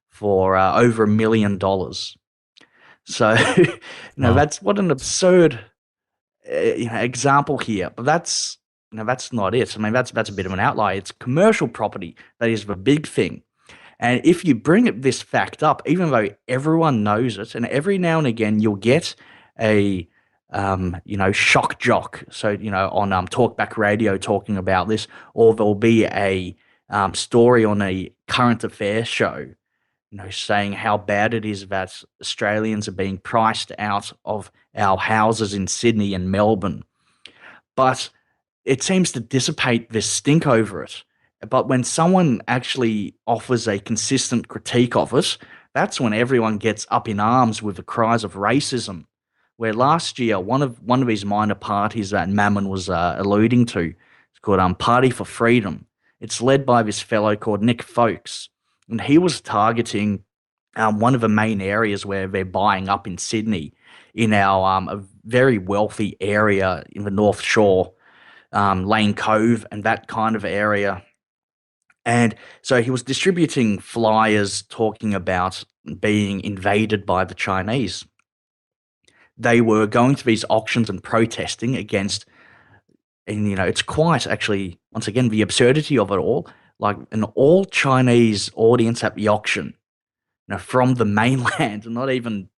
for over $1 million. So, Wow. That's what an absurd example here. But that's not it. I mean, that's a bit of an outlier. It's commercial property that is the big thing. And if you bring this fact up, even though everyone knows it, and every now and again you'll get a shock jock, so on talkback radio talking about this, or there'll be a story on a current affairs show, saying how bad it is that Australians are being priced out of our houses in Sydney and Melbourne. But it seems to dissipate this stink over it. But when someone actually offers a consistent critique of it, that's when everyone gets up in arms with the cries of racism. Where last year, one of these minor parties that Mammon was alluding to, it's called Party for Freedom. It's led by this fellow called Nick Folkes, and he was targeting one of the main areas where they're buying up in Sydney, in our a very wealthy area in the North Shore, Lane Cove and that kind of area. And so he was distributing flyers talking about being invaded by the Chinese. They were going to these auctions and protesting against, and it's quite actually, once again, the absurdity of it all, like an all Chinese audience at the auction, from the mainland, not even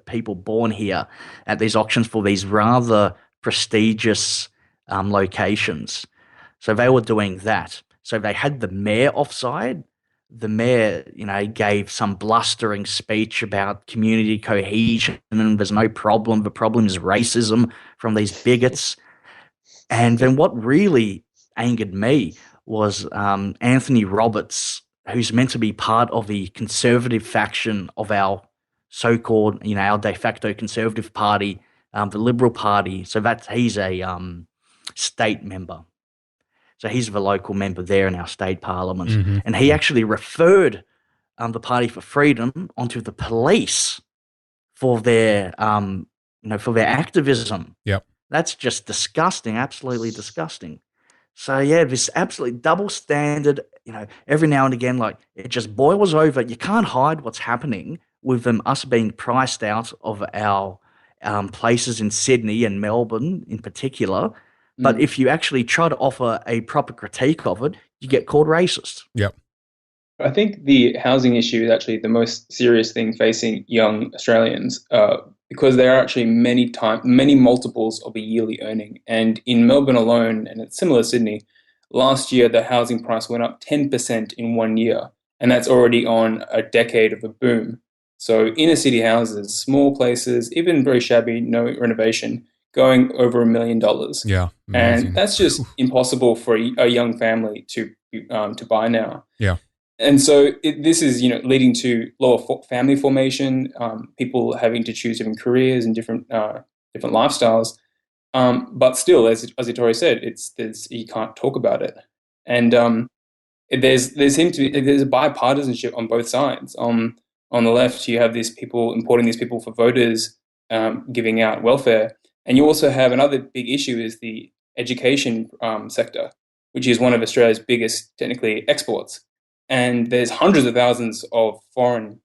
people born here at these auctions for these rather prestigious locations. So they were doing that. So they had the mayor offside. The mayor, gave some blustering speech about community cohesion and there's no problem. The problem is racism from these bigots. And then what really angered me was Anthony Roberts, who's meant to be part of the conservative faction of our so-called, our de facto conservative party, the Liberal Party. So he's a state member. So he's the local member there in our state parliament. Mm-hmm. And he actually referred the Party for Freedom onto the police for their, for their activism. Yep. That's just disgusting, absolutely disgusting. So yeah, this absolutely double standard, every now and again, like it just boils over. You can't hide what's happening with us being priced out of our places in Sydney and Melbourne in particular. But if you actually try to offer a proper critique of it, you get called racist. Yep. I think the housing issue is actually the most serious thing facing young Australians, because there are actually many multiples of a yearly earning. And in Melbourne alone, and it's similar to Sydney, last year the housing price went up 10% in 1 year, and that's already on a decade of a boom. So inner city houses, small places, even very shabby, no renovation, going over $1 million. Yeah, amazing. And that's just impossible for a young family to buy now. Yeah. And so this is, leading to lower family formation, people having to choose different careers and different lifestyles. But still, as Tori said, you can't talk about it. And there seems to be there's a bipartisanship on both sides. On the left, you have these people importing these people for voters, giving out welfare, and you also have another big issue is the education sector, which is one of Australia's biggest technically exports. And there's hundreds of thousands of foreign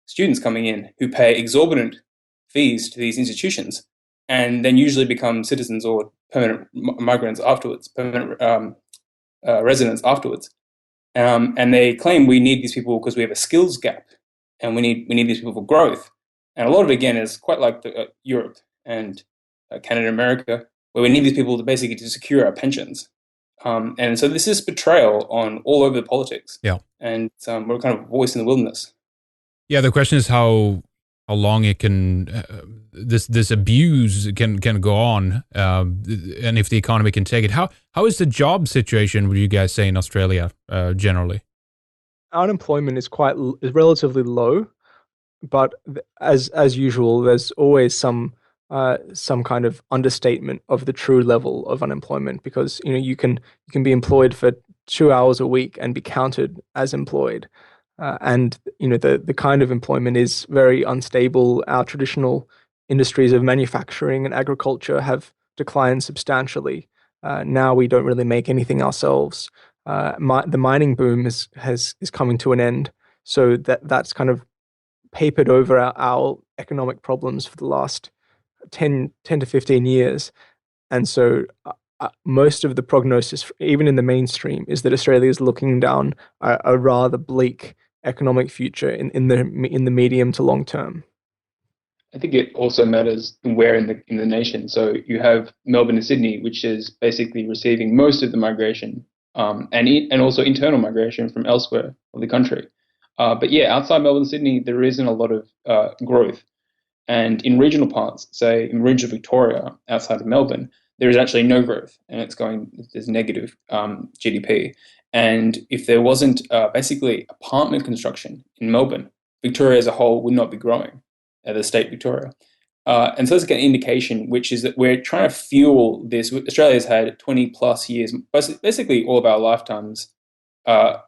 students coming in who pay exorbitant fees to these institutions, and then usually become citizens or permanent migrants afterwards, permanent residents afterwards. And they claim we need these people because we have a skills gap, and we need these people for growth. And a lot of it, again, is quite like Europe and Canada and America, where we need these people to secure our pensions. And so this is betrayal on all over the politics. Yeah. And we're kind of a voice in the wilderness. Yeah, the question is how long it can this abuse can go on, and if the economy can take it. How is the job situation, would you guys say, in Australia generally? Unemployment is relatively low, but as usual, there's always some kind of understatement of the true level of unemployment, because you can be employed for 2 hours a week and be counted as employed, and the kind of employment is very unstable. Our traditional industries of manufacturing and agriculture have declined substantially. Now we don't really make anything ourselves. The mining boom is coming to an end, so that's kind of papered over our economic problems for the last 10 to 15 years. And so most of the prognosis, even in the mainstream, is that Australia is looking down a rather bleak economic future in the medium to long term. I think it also matters where in the nation. So you have Melbourne and Sydney, which is basically receiving most of the migration, and also internal migration from elsewhere of the country. But yeah, outside Melbourne and Sydney, there isn't a lot of growth. And in regional parts, say in regional Victoria, outside of Melbourne, there is actually no growth, and there's negative GDP. And if there wasn't basically apartment construction in Melbourne, Victoria as a whole would not be growing, the state Victoria. And so that's an indication, which is that we're trying to fuel this. Australia's had 20 plus years, basically all of our lifetimes have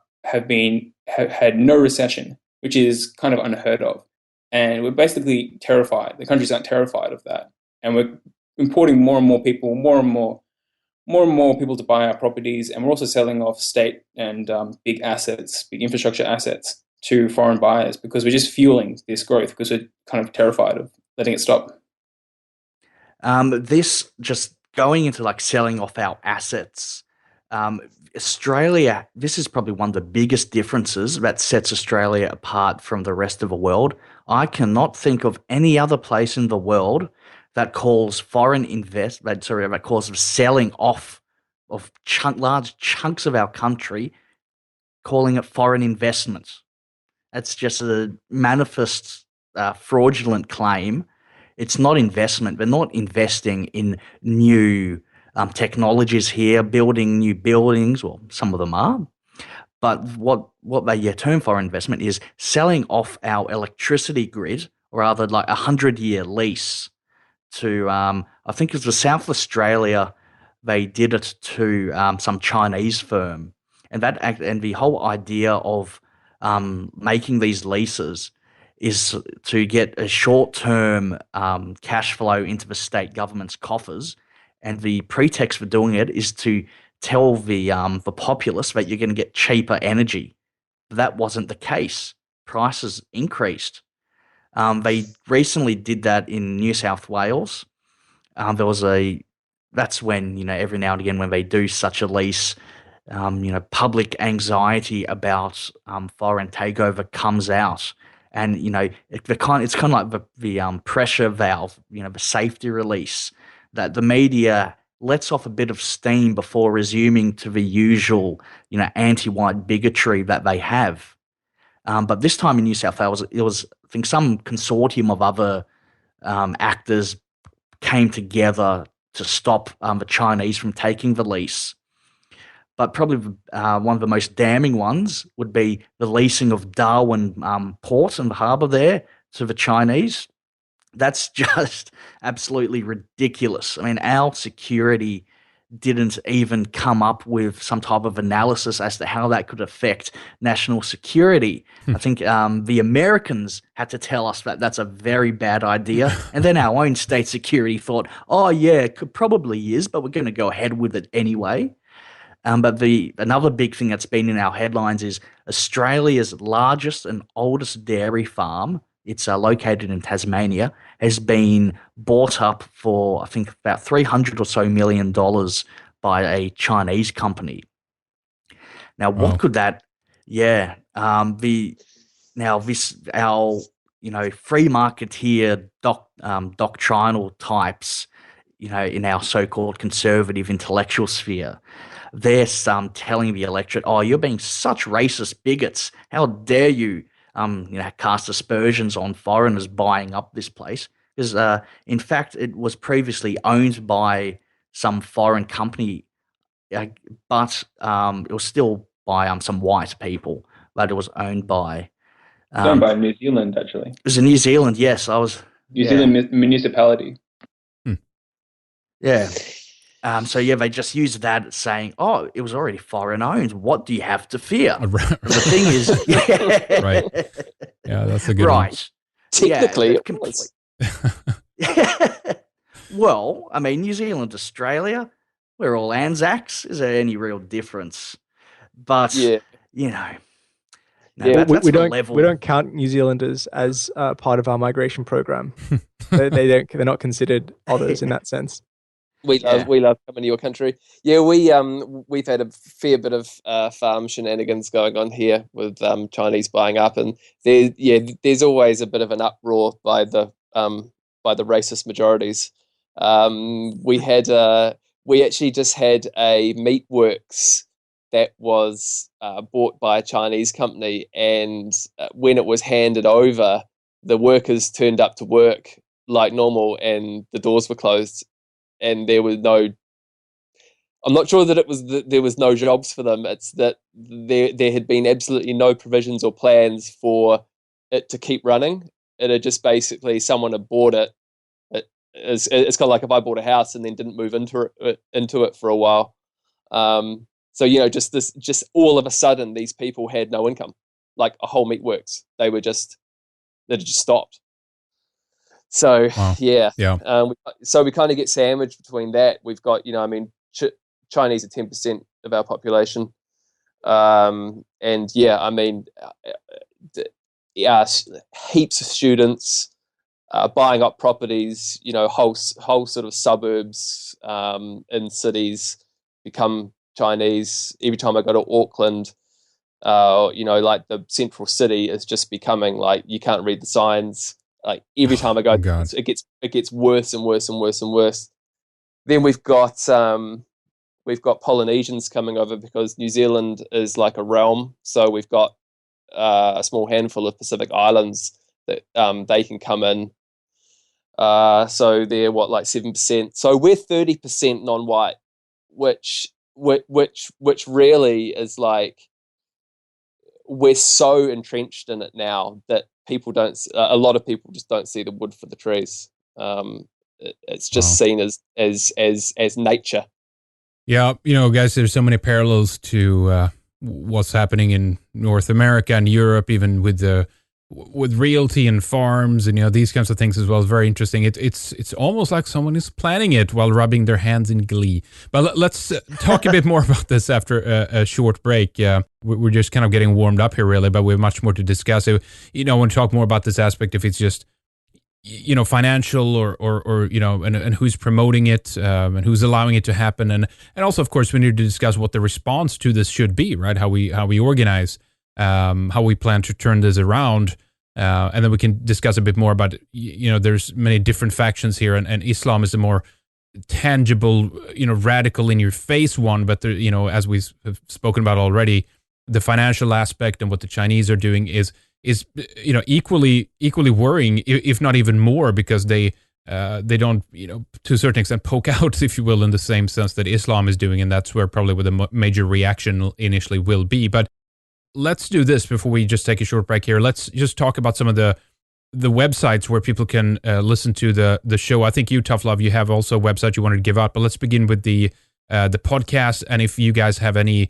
had no recession, which is kind of unheard of. And we're basically terrified. The countries aren't terrified of that. And we're importing more and more people, more and more people to buy our properties. And we're also selling off state and big infrastructure assets to foreign buyers, because we're just fueling this growth because we're kind of terrified of letting it stop. This just going into like selling off our assets. Australia, this is probably one of the biggest differences that sets Australia apart from the rest of the world. I cannot think of any other place in the world that calls that calls of selling off of large chunks of our country, calling it foreign investments. That's just a manifest fraudulent claim. It's not investment. They're not investing in new technologies here, building new buildings. Well, some of them are. But what they term foreign investment is selling off our electricity grid, or rather like 100-year lease to, I think it was South Australia. They did it to some Chinese firm. And the whole idea of making these leases is to get a short-term cash flow into the state government's coffers, and the pretext for doing it is to tell the populace that you're going to get cheaper energy. But that wasn't the case. Prices increased. They recently did that in New South Wales. That's when, every now and again when they do such a lease, public anxiety about foreign takeover comes out. And, it's kind of like the pressure valve, the safety release that the media lets off a bit of steam before resuming to the usual, anti-white bigotry that they have. But this time in New South Wales, it was, I think, some consortium of other actors came together to stop the Chinese from taking the lease. But probably one of the most damning ones would be the leasing of Darwin port and the harbour there to the Chinese. That's just absolutely ridiculous. I mean, our security didn't even come up with some type of analysis as to how that could affect national security. I think the Americans had to tell us that that's a very bad idea. And then our own state security thought, oh, yeah, it probably is, but we're going to go ahead with it anyway. But another big thing that's been in our headlines is Australia's largest and oldest dairy farm. It's located in Tasmania, has been bought up for, I think, about $300 or so million by a Chinese company. Now, what could that? Yeah, our free marketeer doctrinal types, in our so-called conservative intellectual sphere, they're telling the electorate, "Oh, you're being such racist bigots. How dare you?" Cast aspersions on foreigners buying up this place. Because, in fact, it was previously owned by some foreign company, but it was still by some white people that it was owned by. It's owned by New Zealand, actually. It was in New Zealand, yes. New Zealand municipality. Yeah. They just used that saying, "Oh, it was already foreign owned. What do you have to fear?" The thing is, right? Yeah, that's a good right. one. Technically, it was. Well, I mean, New Zealand, Australia, we're all Anzacs. Is there any real difference? But we don't count New Zealanders as part of our migration program. They're not considered others in that sense. We love coming to your country. Yeah, we've had a fair bit of farm shenanigans going on here with Chinese buying up, and there's always a bit of an uproar by the racist majorities. We actually just had a meatworks that was bought by a Chinese company, and when it was handed over, the workers turned up to work like normal, and the doors were closed. And there was no. I'm not sure that it was that there was no jobs for them. It's that there had been absolutely no provisions or plans for it to keep running. It had just basically someone had bought it. It's kind of like if I bought a house and then didn't move into it for a while. Just all of a sudden, these people had no income, like a whole meatworks. They had just stopped. So wow. So we kind of get sandwiched between that. We've got Chinese are 10% of our population, heaps of students buying up properties. Whole sort of suburbs in cities become Chinese. Every time I go to Auckland, like the central city is just becoming like you can't read the signs. Like every time I go, it gets worse and worse and worse and worse. Then we've got Polynesians coming over because New Zealand is like a realm. So we've got a small handful of Pacific islands that they can come in. So they're like 7%. So we're 30% non-white, which really is like we're so entrenched in it now that a lot of people just don't see the wood for the trees. It's just seen as nature. Yeah, guys, there's so many parallels to what's happening in North America and Europe, even with the with realty and farms and these kinds of things as well is very interesting. It's almost like someone is planning it while rubbing their hands in glee. But let's talk a bit more about this after a short break. We're just kind of getting warmed up here, really, but we have much more to discuss. So, I want to talk more about this aspect, if it's just financial or and who's promoting it and who's allowing it to happen, and also, of course, we need to discuss what the response to this should be, right? How we organize. How we plan to turn this around, and then we can discuss a bit more about, there's many different factions here, and Islam is a more tangible, radical in your face one, but there, as we've spoken about already, the financial aspect and what the Chinese are doing is equally worrying, if not even more, because they don't, to a certain extent poke out, if you will, in the same sense that Islam is doing, and that's where the major reaction initially will be. But let's do this before we just take a short break here. Let's just talk about some of the websites where people can listen to the show. I think you, Tough Love, you have also a website you wanted to give out, but let's begin with the podcast. And if you guys have any,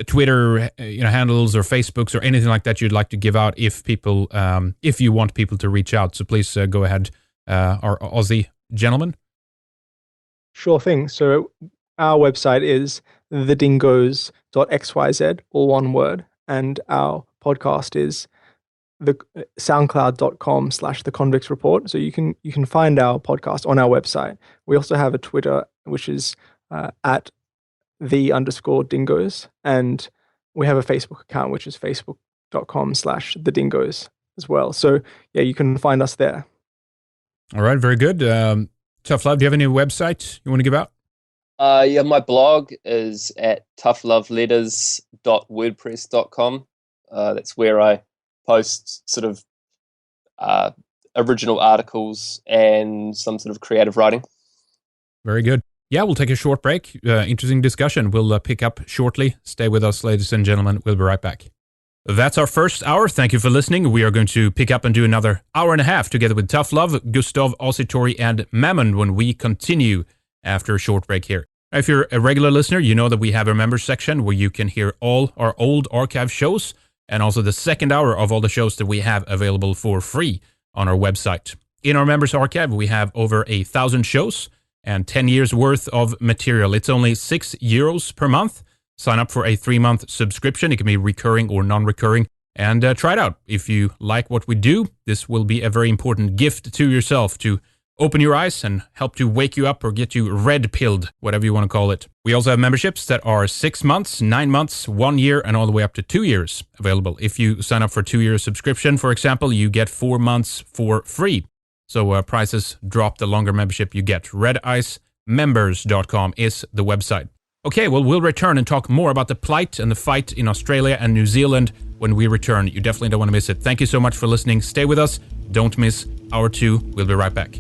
Twitter, handles or Facebooks or anything like that you'd like to give out, if you want people to reach out. So please go ahead, our Aussie gentleman. Sure thing. So our website is thedingos.xyz, all one word, and our podcast is the soundcloud.com/theconvictsreport. So you can find our podcast on our website. We also have a Twitter, which is at @the_dingoes, and we have a Facebook account, which is facebook.com/thedingos as well. So yeah, you can find us there. All right, very good. Tough Love, do you have any website you want to give out? Yeah, my blog is at toughloveletters.wordpress.com. That's where I post sort of original articles and some sort of creative writing. Very good. Yeah, we'll take a short break. Interesting discussion. We'll pick up shortly. Stay with us, ladies and gentlemen. We'll be right back. That's our first hour. Thank you for listening. We are going to pick up and do another hour and a half together with Tough Love, Gustav, Aussie Tory, and Mammon when we continue after a short break here. If you're a regular listener, you know that we have a members section where you can hear all our old archive shows and also the second hour of all the shows that we have available for free on our website. In our members archive, we have over 1,000 shows and 10 years worth of material. It's only €6 per month. Sign up for a 3-month subscription. It can be recurring or non-recurring, and try it out. If you like what we do, this will be a very important gift to yourself to open your eyes and help to wake you up or get you red-pilled, whatever you want to call it. We also have memberships that are 6 months, 9 months, 1 year, and all the way up to 2 years available. If you sign up for a 2-year subscription, for example, you get 4 months for free. So prices drop the longer membership you get. RedIceMembers.com is the website. Okay, well, we'll return and talk more about the plight and the fight in Australia and New Zealand when we return. You definitely don't want to miss it. Thank you so much for listening. Stay with us. Don't miss hour 2. We'll be right back.